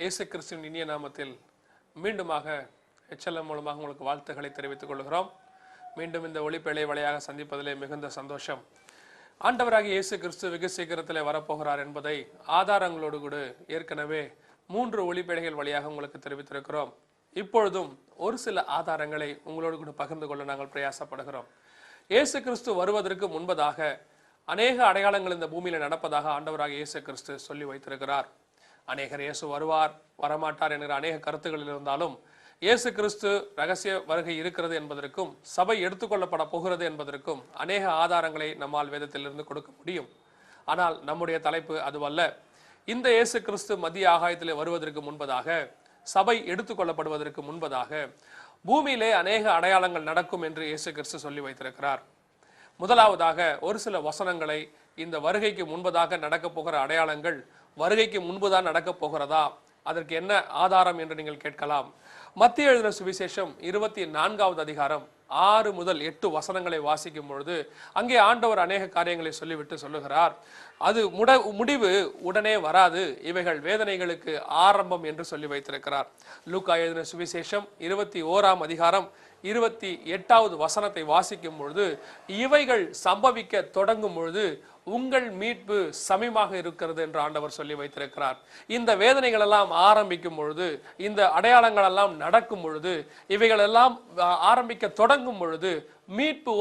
இயேசு கிறிஸ்துவின் இனிய நாமத்தில் மீண்டுமாக HLM மூலமாக உங்களுக்கு வாழ்த்துக்களை தெரிவித்துக் கொள்கிறோம். மீண்டும் இந்த ஒளிப்பேழை வழியாக சந்திப்பதிலே மிகுந்த சந்தோஷம். ஆண்டவராகிய இயேசு கிறிஸ்து வெகு சீக்கிரத்திலே வரப்போகிறார் என்பதை ஆதாரங்களோடு கூட ஏற்கனவே 3 ஒளிப்பேழைகள் வழியாக உங்களுக்கு தெரிவித்திருக்கிறோம். இப்பொழுதும் ஒரு சில ஆதாரங்களை உங்களோடு கூட பகிர்ந்து கொள்ள நாங்கள் பிரயாசப்படுகிறோம். இயேசு கிறிஸ்து வருவதற்கு முன்பதாக அநேக அடையாளங்கள் இந்த பூமியில நடப்பதாக ஆண்டவராகிய இயேசு கிறிஸ்து சொல்லி வைத்திருக்கிறார். அநேகர் இயேசு வருவார் வரமாட்டார் என்கிற அநேக கருத்துக்கள் இருந்தாலும் இயேசு கிறிஸ்து ரகசிய வருகை இருக்கிறது என்பதற்கும் சபை எடுத்துக்கொள்ளப்பட போகிறது என்பதற்கும் அநேக ஆதாரங்களை நம்மால் வேதத்திலிருந்து கொடுக்க முடியும். ஆனால் நம்முடைய தலைப்பு அதுவல்ல. இந்த இயேசு கிறிஸ்து மத்திய ஆகாயத்திலே வருவதற்கு முன்பதாக, சபை எடுத்துக்கொள்ளப்படுவதற்கு முன்பதாக பூமியிலே அநேக அடையாளங்கள் நடக்கும் என்று இயேசு கிறிஸ்து சொல்லி வைத்திருக்கிறார். முதலாவதாக ஒரு சில வசனங்களை இந்த வருகைக்கு முன்பதாக நடக்க போகிற அடையாளங்கள் வருகைக்கு முன்புதான் நடக்க போகிறதா, அதற்கு என்ன ஆதாரம் என்று நீங்கள் கேட்கலாம். மத்திய எழுதின சுவிசேஷம் 24வது அதிகாரம் 6 முதல் 8 வசனங்களை வாசிக்கும் பொழுது அங்கே ஆண்டவர் அநேக காரியங்களை சொல்லிவிட்டு சொல்லுகிறார். அது முடிவு உடனே வராது, இவைகள் வேதனைகளுக்கு ஆரம்பம் என்று சொல்லி வைத்திருக்கிறார். லூக்கா எழுதின சுவிசேஷம் 21ஆம் அதிகாரம் 28வது வசனத்தை வாசிக்கும் பொழுது இவைகள் சம்பவிக்க தொடங்கும் பொழுது உங்கள் மீட்பு சமீபமாக இருக்கிறது என்று ஆண்டவர் சொல்லி வைத்திருக்கிறார். இந்த வேதனைகள் எல்லாம் ஆரம்பிக்கும் பொழுது, இந்த அடையாளங்கள் எல்லாம் நடக்கும் பொழுது, இவைகள் எல்லாம் ஆரம்பிக்க தொடங்கும் பொழுது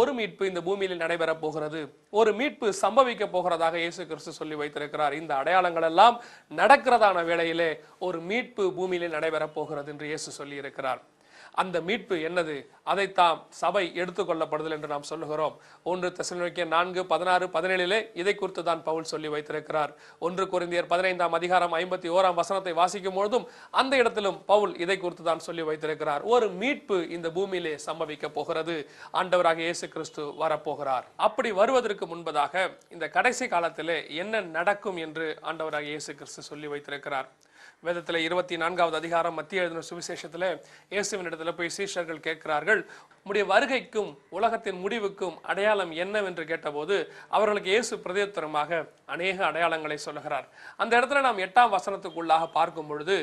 ஒரு மீட்பு இந்த பூமியில் நடைபெற போகிறது, ஒரு மீட்பு சம்பவிக்க போகிறதாக இயேசு கிறிஸ்து சொல்லி வைத்திருக்கிறார். இந்த அடையாளங்கள் எல்லாம் நடக்கிறதான வேளையிலே ஒரு மீட்பு பூமியிலே நடைபெற போகிறது என்று இயேசு சொல்லி இருக்கிறார். அந்த மீட்பு என்னது? அதைத்தான் சபை எடுத்துக்கொள்ளப்படுதல் என்று நாம் சொல்லுகிறோம். 1 தெசலோனிக்கேயர் 4:16-17 இதை குறித்து தான் பவுல் சொல்லி வைத்திருக்கிறார். 1 கொரிந்தியர் 15ஆம் அதிகாரம் 51ஆம் வசனத்தை வாசிக்கும் பொழுதும் அந்த இடத்திலும் பவுல் இதை குறித்து தான் சொல்லி வைத்திருக்கிறார். ஒரு மீட்பு இந்த பூமியிலே சம்பவிக்க போகிறது. ஆண்டவராகிய இயேசு கிறிஸ்து வரப்போகிறார். அப்படி வருவதற்கு முன்பதாக இந்த கடைசி காலத்திலே என்ன நடக்கும் என்று ஆண்டவராகிய இயேசு கிறிஸ்து சொல்லி வைத்திருக்கிறார். வேதத்தில் 24வது அதிகாரம் மத்திய எழுதின சுவிசேஷத்துல இயேசுவின் இடத்துல போய் சீஷர்கள் கேட்கிறார்கள், உம்முடைய வருகைக்கும் உலகத்தின் முடிவுக்கும் அடையாளம் என்னவென்று கேட்டபோது அவர்களுக்கு இயேசு பிரதியுத்தரமாக அநேக அடையாளங்களை சொல்லுகிறார். அந்த இடத்துல நாம் 8ஆம் வசனத்துக்குள்ளாக பார்க்கும் பொழுது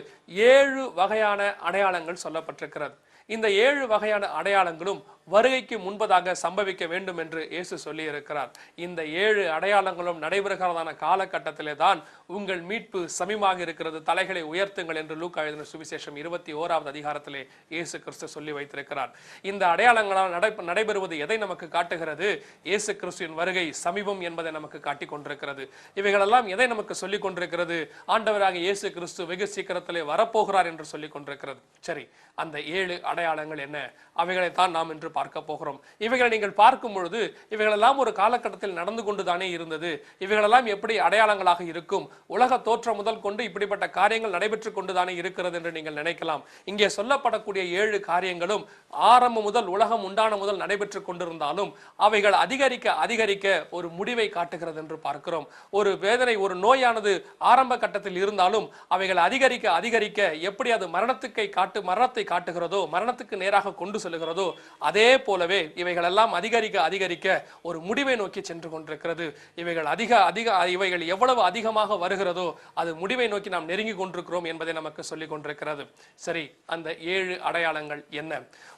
7 வகையான அடையாளங்கள் சொல்லப்பட்டிருக்கிறது. இந்த 7 வகையான அடையாளங்களும் வருகைக்கு முன்பதாக சம்பவிக்க வேண்டும் என்று இயேசு சொல்லி இருக்கிறார். இந்த 7 அடையாளங்களும் நடைபெறுகிறதான காலகட்டத்திலே தான் உங்கள் மீட்பு சமீபமாக இருக்கிறது, தலைகளை உயர்த்துங்கள் என்று லூக்கா எழுதின சுவிசேஷம் 21வது அதிகாரத்திலே இயேசு கிறிஸ்து சொல்லி வைத்திருக்கிறார். இந்த அடையாளங்களால் நடைபெறுவது எதை நமக்கு காட்டுகிறது? இயேசு கிறிஸ்துவின் வருகை சமீபம் என்பதை நமக்கு காட்டிக் கொண்டிருக்கிறது. இவைகளெல்லாம் எதை நமக்கு சொல்லிக் கொண்டிருக்கிறது? ஆண்டவராக இயேசு கிறிஸ்து வெகு சீக்கிரத்திலே வரப்போகிறார் என்று சொல்லிக் கொண்டிருக்கிறது. சரி, அந்த 7 அடையாளங்கள் என்ன? அவைகளைத்தான் நாம் இன்று பார்க்க போகிறோம். இவைகளை நீங்கள் பார்க்கும் பொழுது இவைகளெல்லாம் ஒரு காலகட்டத்தில் நடந்து கொண்டுதானே இருந்தது. இவைகளெல்லாம் எப்படி அடையாளங்களாக இருக்கும்? உலக தோற்றம் முதல் கொண்டு இப்படிப்பட்ட காரியங்கள் நடைபெற்றுக் கொண்டுதானே இருக்கிறது என்று நீங்கள் நினைக்கலாம். இங்கே சொல்லப்படக்கூடிய 7 காரியங்களும் ஆரம்பம் முதல், உலகம் உண்டான முதல் நடைபெற்றுக் கொண்டிருந்தாலும் அவைகள் அதிகரிக்க அதிகரிக்க ஒரு முடிவை காட்டுகிறது என்று பார்க்கிறோம். ஒரு வேதனை, ஒரு நோயானது ஆரம்ப கட்டத்தில் இருந்தாலும் அவைகள் அதிகரிக்க அதிகரிக்க எப்படி அது மரணத்தை காட்டுகிறதோ, மரணத்துக்கு நேராக கொண்டு செல்கிறதோ, அதே போலவே இவைகள் எல்லாம் அதிகரிக்க அதிகரிக்க ஒரு முடிவை நோக்கி சென்று கொண்டிருக்கிறது. இவைகள் எவ்வளவு அதிகமாக வருகிறதோ அது முடிவை நோக்கி நாம் நெருங்கி கொண்டிருக்கிறோம் என்பதை நமக்கு சொல்லிக் கொண்டிருக்கிறது. சரி, அந்த 7 அடையாளங்கள் என்ன?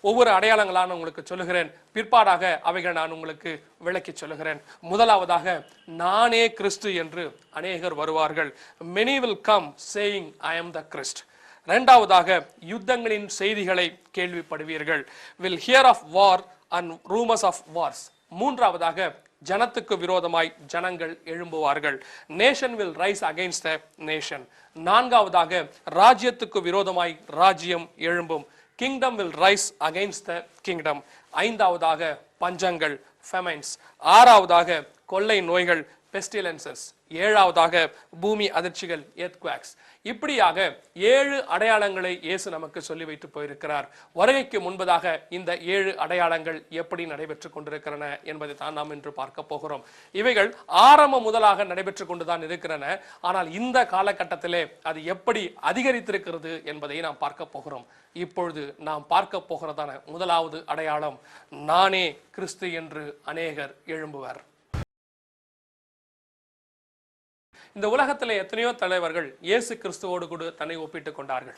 ஒவ்வொரு அடையாளங்களாக நான் உங்களுக்கு சொல்லுகிறேன். பிற்பாடாக அவைகள் நான் உங்களுக்கு விளக்கி சொல்லுகிறேன். முதலாவதாக, நானே கிறிஸ்து என்று அநேகர் வருவார்கள். Many will come saying I am the Christ. இரண்டாவதாக, யுத்தங்களின் செய்திகளை கேள்விப்படுவீர்கள். will hear of war and rumors of wars. மூன்றாவதாக, ஜனத்துக்கு விரோதமாய் ஜனங்கள் எழும்புவார்கள். nation will rise against the nation. நான்காவதாக, ராஜ்யத்துக்கு விரோதமாய் ராஜ்யம் எழும்பும். kingdom will rise against the kingdom. ஐந்தாவதாக, பஞ்சங்கள் famines. ஆறாவதாக, கொள்ளை நோய்கள் pestilences. ஏழாவதாக, பூமி அதிர்ச்சிகள் earthquakes. இப்படியாக 7 அடையாளங்களை இயேசு நமக்கு சொல்லி வைத்து போயிருக்கிறார். வருகைக்கு முன்பதாக இந்த 7 அடையாளங்கள் எப்படி நடைபெற்றுக் கொண்டிருக்கிறன என்பதை தான் நாம் இன்று பார்க்க போகிறோம். இவைகள் ஆரம்பம் முதலாக நடைபெற்றுக் கொண்டுதான் இருக்கிறன. ஆனால் இந்த காலகட்டத்திலே அது எப்படி அதிகரித்திருக்கிறது என்பதை நாம் பார்க்க போகிறோம். இப்பொழுது நாம் பார்க்க போகிறதான முதலாவது அடையாளம், நானே கிறிஸ்து என்று அநேகர் எழும்புவர். இந்த உலகத்தில் எத்தனையோ தலைவர்கள் இயேசு கிறிஸ்துவோடு கூட தன்னை ஒப்பிட்டு கொண்டார்கள்.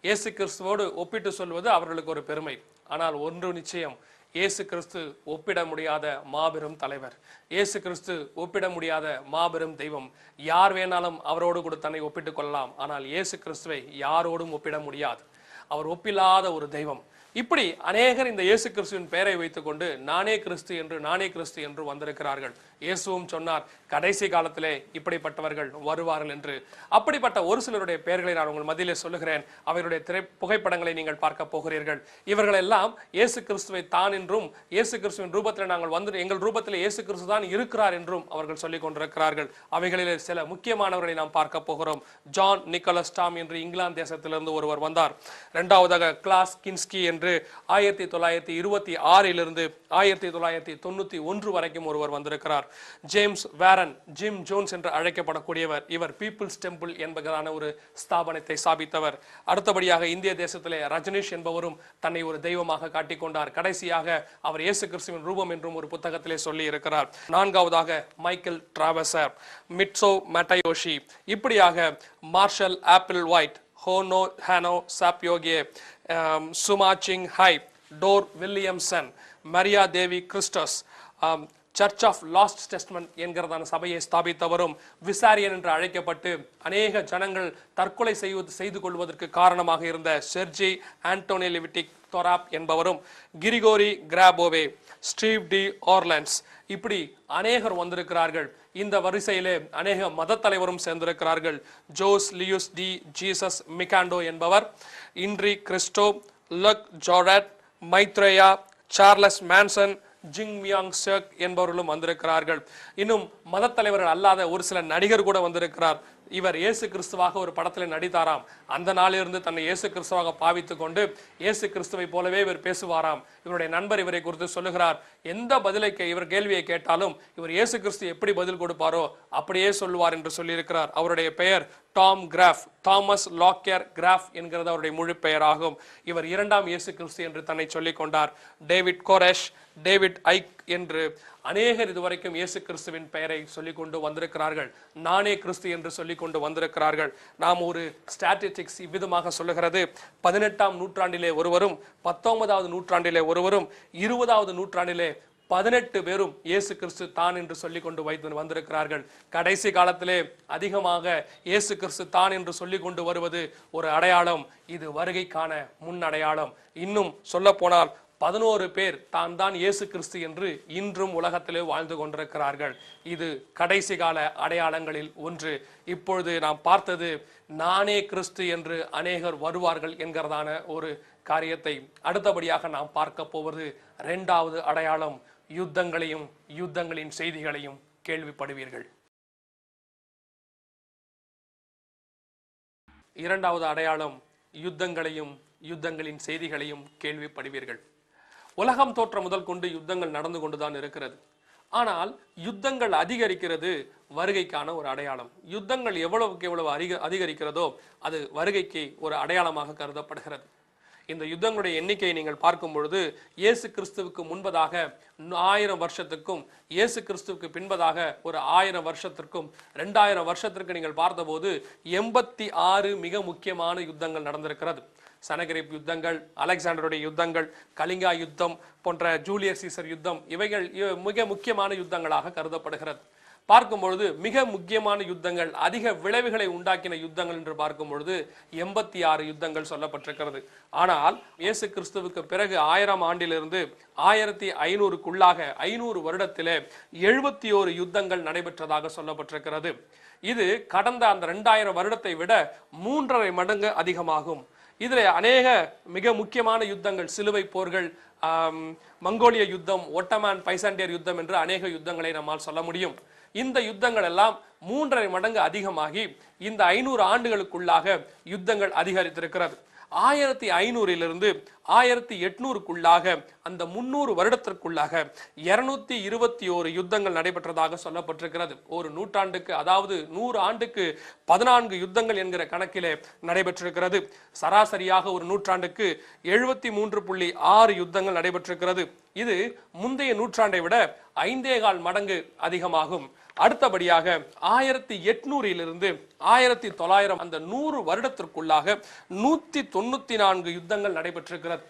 இயேசு கிறிஸ்துவோடு ஒப்பிட்டு சொல்வது அவர்களுக்கு ஒரு பெருமை. ஆனால் ஒன்று நிச்சயம், இயேசு கிறிஸ்து ஒப்பிட முடியாத மாபெரும் தலைவர். இயேசு கிறிஸ்து ஒப்பிட முடியாத மாபெரும் தெய்வம். யார் வேணாலும் அவரோடு கூட தன்னை ஒப்பிட்டுக் கொள்ளலாம். ஆனால் இயேசு கிறிஸ்துவை யாரோடும் ஒப்பிட முடியாது. அவர் ஒப்பில்லாத ஒரு தெய்வம். இப்படி அநேகர் இந்த இயேசு கிறிஸ்துவின் பெயரை வைத்துக் கொண்டு நானே கிறிஸ்து என்று வந்திருக்கிறார்கள். இயேசுவும் சொன்னார், கடைசி காலத்திலே இப்படிப்பட்டவர்கள் வருவார்கள் என்று. அப்படிப்பட்ட ஒரு சிலருடைய பெயர்களை நான் உங்கள் மத்தியிலே சொல்லுகிறேன். அவருடைய புகைப்படங்களை நீங்கள் பார்க்க போகிறீர்கள். இவர்கள் எல்லாம் இயேசு கிறிஸ்துவை தான் என்றும், இயேசு கிறிஸ்துவின் ரூபத்தில் நாங்கள் வந்து எங்கள் ரூபத்தில் இயேசு கிறிஸ்து தான் இருக்கிறார் என்றும் அவர்கள் சொல்லிக் கொண்டிருக்கிறார்கள். அவைகளிலே சில முக்கியமானவர்களை நாம் பார்க்க போகிறோம். ஜான் நிக்கோலஸ் டாம் என்று இங்கிலாந்து தேசத்திலிருந்து ஒருவர் வந்தார். இரண்டாவதாக கிளாஸ் கின்ஸ்கி என்று 1926 1991 வரைக்கும் ஒருவர் வந்திருக்கிறார். ஜேம்ஸ் வாரன், ஜிம் ஜோன்ஸ் என்று அழைக்கப்படக்கூடியவர். இவர் பீப்புள்ஸ் டெம்பிள் என்பதான ஒரு ஸ்தாபனத்தை ஸ்தாபித்தவர். அடுத்தபடியாக இந்திய தேசத்திலே ரஜினிஷ் என்பவரும் தன்னை ஒரு தெய்வமாக காட்டிக்கொண்டார். கடைசியாக அவர் இயேசு கிறிஸ்துவின் ரூபம் என்றும் ஒரு புத்தகத்திலே சொல்லி இருக்கிறார். நான்காவதாக மைக்கேல் டிராவசர், மிட்சோ மட்டயோஷி, இப்படியாக மார்ஷல் ஆப்பிள் ஒயிட், ஹோனோ ஹானோ சாப்யோகே, சுமாச்சிங் ஹை, டோர் Williamson, Maria Devi Christos, church of last testament என்கிறதான சபையை ஸ்தாபித்தவரும், விசாரியன் என்று அழைக்கப்பட்டு அநேக ஜனங்கள் தற்கொலை செய்து கொள்வதற்கு காரணமாக இருந்த செர்ஜி ஆண்டோனி லிவிட்டிக் தொராப் என்பவரும், கிரிகோரி கிராபோவே, ஸ்டீவ் டி ஆர்லன்ஸ், இப்படி அநேகர் வந்திருக்கிறார்கள். இந்த வரிசையிலே அநேக மத தலைவரும் சேர்ந்திருக்கிறார்கள். ஜோஸ் லியூஸ் டி ஜீசஸ் மிகாண்டோ என்பவர், Inri Cristo, Luc Jouret, Maitreya, Charles Manson, Jung Myung Seok என்பவர்களும் வந்திருக்கிறார்கள். இன்னும் மத தலைவர்கள் அல்லாத ஒரு சில நடிகர் கூட வந்திருக்கிறார். இவர் இயேசு கிறிஸ்துவாக ஒரு படத்தில் நடித்தாராம். அந்த நாளிலிருந்து தன்னை இயேசு கிறிஸ்துவாக பாவித்துக் கொண்டு இயேசு கிறிஸ்துவை போலவே இவர் பேசுவாராம். இவருடைய நண்பர் இவரை குறித்து சொல்லுகிறார், எந்த பதிலை இவர் கேள்வியை கேட்டாலும் இவர் இயேசு கிறிஸ்து எப்படி பதில் கொடுப்பாரோ அப்படியே சொல்லுவார் என்று சொல்லியிருக்கிறார். அவருடைய பெயர் Tom graph, Thomas locker graph என்கிறது அவருடைய முழு பெயராகும். இவர் இரண்டாம் இயேசு கிறிஸ்து என்று தன்னை சொல்லிக் கொண்டார். டேவிட் கோரேஷ், டேவிட் ஐக் என்று அநேகர் இதுவரைக்கும் இயேசு கிறிஸ்துவின் பெயரை சொல்லிக் கொண்டு வந்திருக்கிறார்கள். நானே கிறிஸ்து என்று சொல்லிக் கொண்டு வந்திருக்கிறார்கள். நாம் ஒரு ஸ்டாட்டிஸ்டிக்ஸ் இவ்விதமாக சொல்லுகிறது, 18ஆம் நூற்றாண்டிலே ஒருவரும், 19வது நூற்றாண்டிலே ஒருவரும், 20வது நூற்றாண்டிலே 18 பேரும் இயேசு கிறிஸ்து தான் என்று சொல்லிக் கொண்டு வந்திருக்கிறார்கள். கடைசி காலத்திலே அதிகமாக இயேசு கிறிஸ்து தான் என்று சொல்லிக் கொண்டு வருவது ஒரு அடையாளம். இது வருகைக்கான முன் அடையாளம். இன்னும் சொல்ல போனால் 11 பேர் தான் தான் இயேசு கிறிஸ்து என்று இன்றும் உலகத்திலே வாழ்ந்து கொண்டிருக்கிறார்கள். இது கடைசி கால அடையாளங்களில் ஒன்று. இப்பொழுது நாம் பார்த்தது நானே கிறிஸ்து என்று அநேகர் வருவார்கள் என்கிறதான ஒரு காரியத்தை. அடுத்தபடியாக நாம் பார்க்க போவது இரண்டாவது அடையாளம், யுத்தங்களையும் யுத்தங்களின் செய்திகளையும் கேள்விப்படுவீர்கள். இரண்டாவது அடையாளம், யுத்தங்களையும் யுத்தங்களின் செய்திகளையும் கேள்விப்படுவீர்கள். உலகம் தோற்ற முதல் கொண்டு யுத்தங்கள் நடந்து கொண்டுதான் இருக்கிறது. ஆனால் யுத்தங்கள் அதிகரிக்கிறது வருகைக்கான ஒரு அடையாளம். யுத்தங்கள் எவ்வளவுக்கு எவ்வளவு அதிகரிக்கிறதோ அது வருகைக்கு ஒரு அடையாளமாக கருதப்படுகிறது. இந்த யுத்தங்களுடைய எண்ணிக்கையை நீங்கள் பார்க்கும் பொழுது இயேசு கிறிஸ்துவுக்கு முன்பதாக 1000 வருஷத்துக்கும் இயேசு கிறிஸ்துவுக்கு பின்பதாக ஒரு 1000 வருஷத்திற்கும் 2000 வருஷத்திற்கு நீங்கள் பார்த்தபோது 86 மிக முக்கியமான யுத்தங்கள் நடந்திருக்கிறது. சனகரிப் யுத்தங்கள், அலெக்சாண்டருடைய யுத்தங்கள், கலிங்கா யுத்தம் போன்ற ஜூலியஸ் சீசர் யுத்தம், இவைகள் மிக முக்கியமான யுத்தங்களாக கருதப்படுகிறது. பார்க்கும் பொழுது மிக முக்கியமான யுத்தங்கள், அதிக விளைவுகளை உண்டாக்கின யுத்தங்கள் என்று பார்க்கும் பொழுது 86 யுத்தங்கள் சொல்லப்பட்டிருக்கிறது. ஆனால் இயேசு கிறிஸ்துவுக்கு பிறகு 1000 ஆண்டிலிருந்து 1500க்குள்ளாக 500 வருடத்திலே 71 யுத்தங்கள் நடைபெற்றதாக சொல்லப்பட்டிருக்கிறது. இது கடந்த அந்த 2000 வருடத்தை விட 3.5 மடங்கு அதிகமாகும். இதில் அநேக மிக முக்கியமான யுத்தங்கள், சிலுவை போர்கள், மங்கோலிய யுத்தம், ஒட்டமான் பைசாண்டியர் யுத்தம் என்று அநேக யுத்தங்களை நம்மால் சொல்ல முடியும். இந்த யுத்தங்கள் எல்லாம் 3.5 மடங்கு அதிகமாகி இந்த 500 ஆண்டுகளுக்குள்ளாக யுத்தங்கள் அதிகரித்திருக்கிறது. 1500 1800க்குள்ளாக அந்த 300 வருடத்திற்குள்ளாக 221 யுத்தங்கள் நடைபெற்றதாக சொல்லப்பட்டிருக்கிறது. ஒரு நூற்றாண்டுக்கு, அதாவது 100 ஆண்டுக்கு 14 யுத்தங்கள் என்கிற கணக்கிலே நடைபெற்றிருக்கிறது. சராசரியாக ஒரு நூற்றாண்டுக்கு 73.6 யுத்தங்கள் நடைபெற்றிருக்கிறது. இது முந்தைய நூற்றாண்டை விட 5.25 மடங்கு அதிகமாகும். அடுத்தபடியாக 1800 1900 அந்த 100 வருடத்திற்குள்ளாக 194 யுத்தங்கள் நடைபெற்றிருக்கிறது.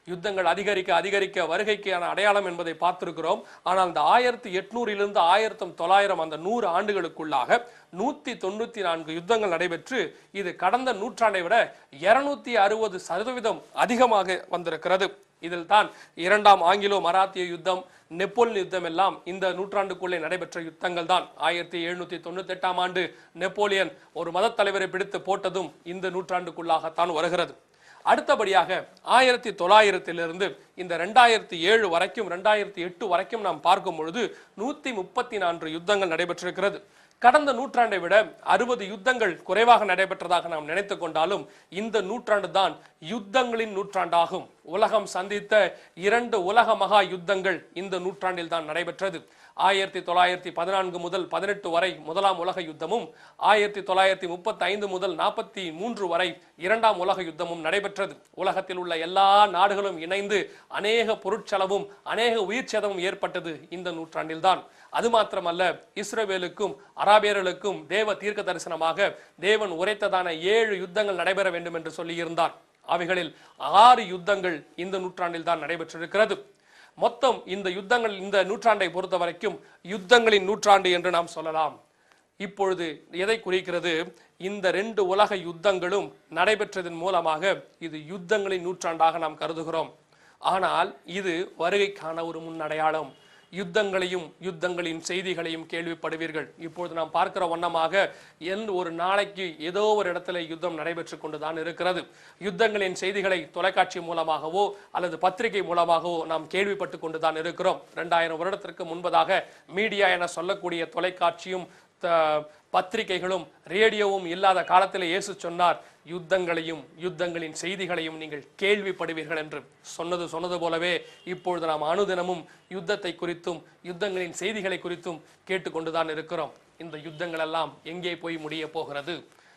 யுத்தங்கள் அதிகரிக்க வருகைக்கான அடையாளம் என்பதை பார்த்திருக்கிறோம். ஆனால் இந்த 1800 1900 அந்த 100 ஆண்டுகளுக்குள்ளாக 194 யுத்தங்கள் நடைபெற்று இது கடந்த நூற்றாண்டை விட 260% அதிகமாக வந்திருக்கிறது. இதில் தான் இரண்டாம் ஆங்கிலோ மராத்திய யுத்தம், நெப்போலியன் யுத்தம் எல்லாம் இந்த நூற்றாண்டுக்குள்ளே நடைபெற்ற யுத்தங்கள் தான். 1798 ஆண்டு நெப்போலியன் ஒரு மத தலைவரை பிடித்து போட்டதும் இந்த நூற்றாண்டுக்குள்ளாகத்தான் வருகிறது. அடுத்தபடியாக 1900 இந்த 2007 வரைக்கும் 2008 வரைக்கும் நாம் பார்க்கும் பொழுது 134 யுத்தங்கள் நடைபெற்றிருக்கிறது. கடந்த நூற்றாண்டை விட 60 யுத்தங்கள் குறைவாக நடைபெற்றதாக நாம் நினைத்து கொண்டாலும் இந்த நூற்றாண்டு தான் யுத்தங்களின் நூற்றாண்டாகும். உலகம் சந்தித்த 2 உலக மகா யுத்தங்கள் இந்த நூற்றாண்டில் தான் நடைபெற்றது. 1914 முதல் 18 வரை முதலாம் உலக யுத்தமும் 1935 முதல் 43 வரை இரண்டாம் உலக யுத்தமும் நடைபெற்றது. உலகத்தில் உள்ள எல்லா நாடுகளும் இணைந்து அநேக பொருட்செலவும் அநேக உயிர் சேதமும் ஏற்பட்டது இந்த நூற்றாண்டில் தான். அது மாத்திரமல்ல, இஸ்ரவேலுக்கும் அராபியர்களுக்கும் தேவ தீர்க்க தரிசனமாக தேவன் உரைத்ததான 7 யுத்தங்கள் நடைபெற வேண்டும் என்று சொல்லியிருந்தார். அவைகளில் 6 யுத்தங்கள் இந்த நூற்றாண்டில் தான் நடைபெற்றிருக்கிறது. மொத்தம் இந்த யுத்தங்கள் இந்த நூற்றாண்டை பொறுத்த வரைக்கும் யுத்தங்களின் நூற்றாண்டு என்று நாம் சொல்லலாம். இப்பொழுது எதை குறிக்கிறது? இந்த 2 உலக யுத்தங்களும் நடைபெற்றதன் மூலமாக இது யுத்தங்களின் நூற்றாண்டாக நாம் கருதுகிறோம். ஆனால் இது வருகைக்கான ஒரு முன்னடையாளம். யுத்தங்களையும் யுத்தங்களின் செய்திகளையும் கேள்விப்படுவீர்கள். இப்பொழுது நாம் பார்க்கிற வண்ணமாக ஒரு நாளைக்கு ஏதோ ஒரு இடத்துல யுத்தம் நடைபெற்று கொண்டுதான் இருக்கிறது. யுத்தங்களின் செய்திகளை தொலைக்காட்சி மூலமாகவோ அல்லது பத்திரிகை மூலமாகவோ நாம் கேள்விப்பட்டு கொண்டுதான் இருக்கிறோம். 2000 வருடத்திற்கு முன்பதாக மீடியா என சொல்லக்கூடிய தொலைக்காட்சியும் பத்திரிகைகளும் ரேடியோவும் இல்லாத காலத்தில் இயேசு சொன்னார், யுத்தங்களையும் யுத்தங்களின் செய்திகளையும் நீங்கள் கேள்விப்படுவீர்கள் என்று. சொன்னது போலவே இப்பொழுது நாம் அனுதினமும் யுத்தத்தை குறித்தும் யுத்தங்களின் செய்திகளை குறித்தும் கேட்டுக்கொண்டுதான் இருக்கிறோம். இந்த யுத்தங்கள் எல்லாம் எங்கே போய் முடிய போகிறது?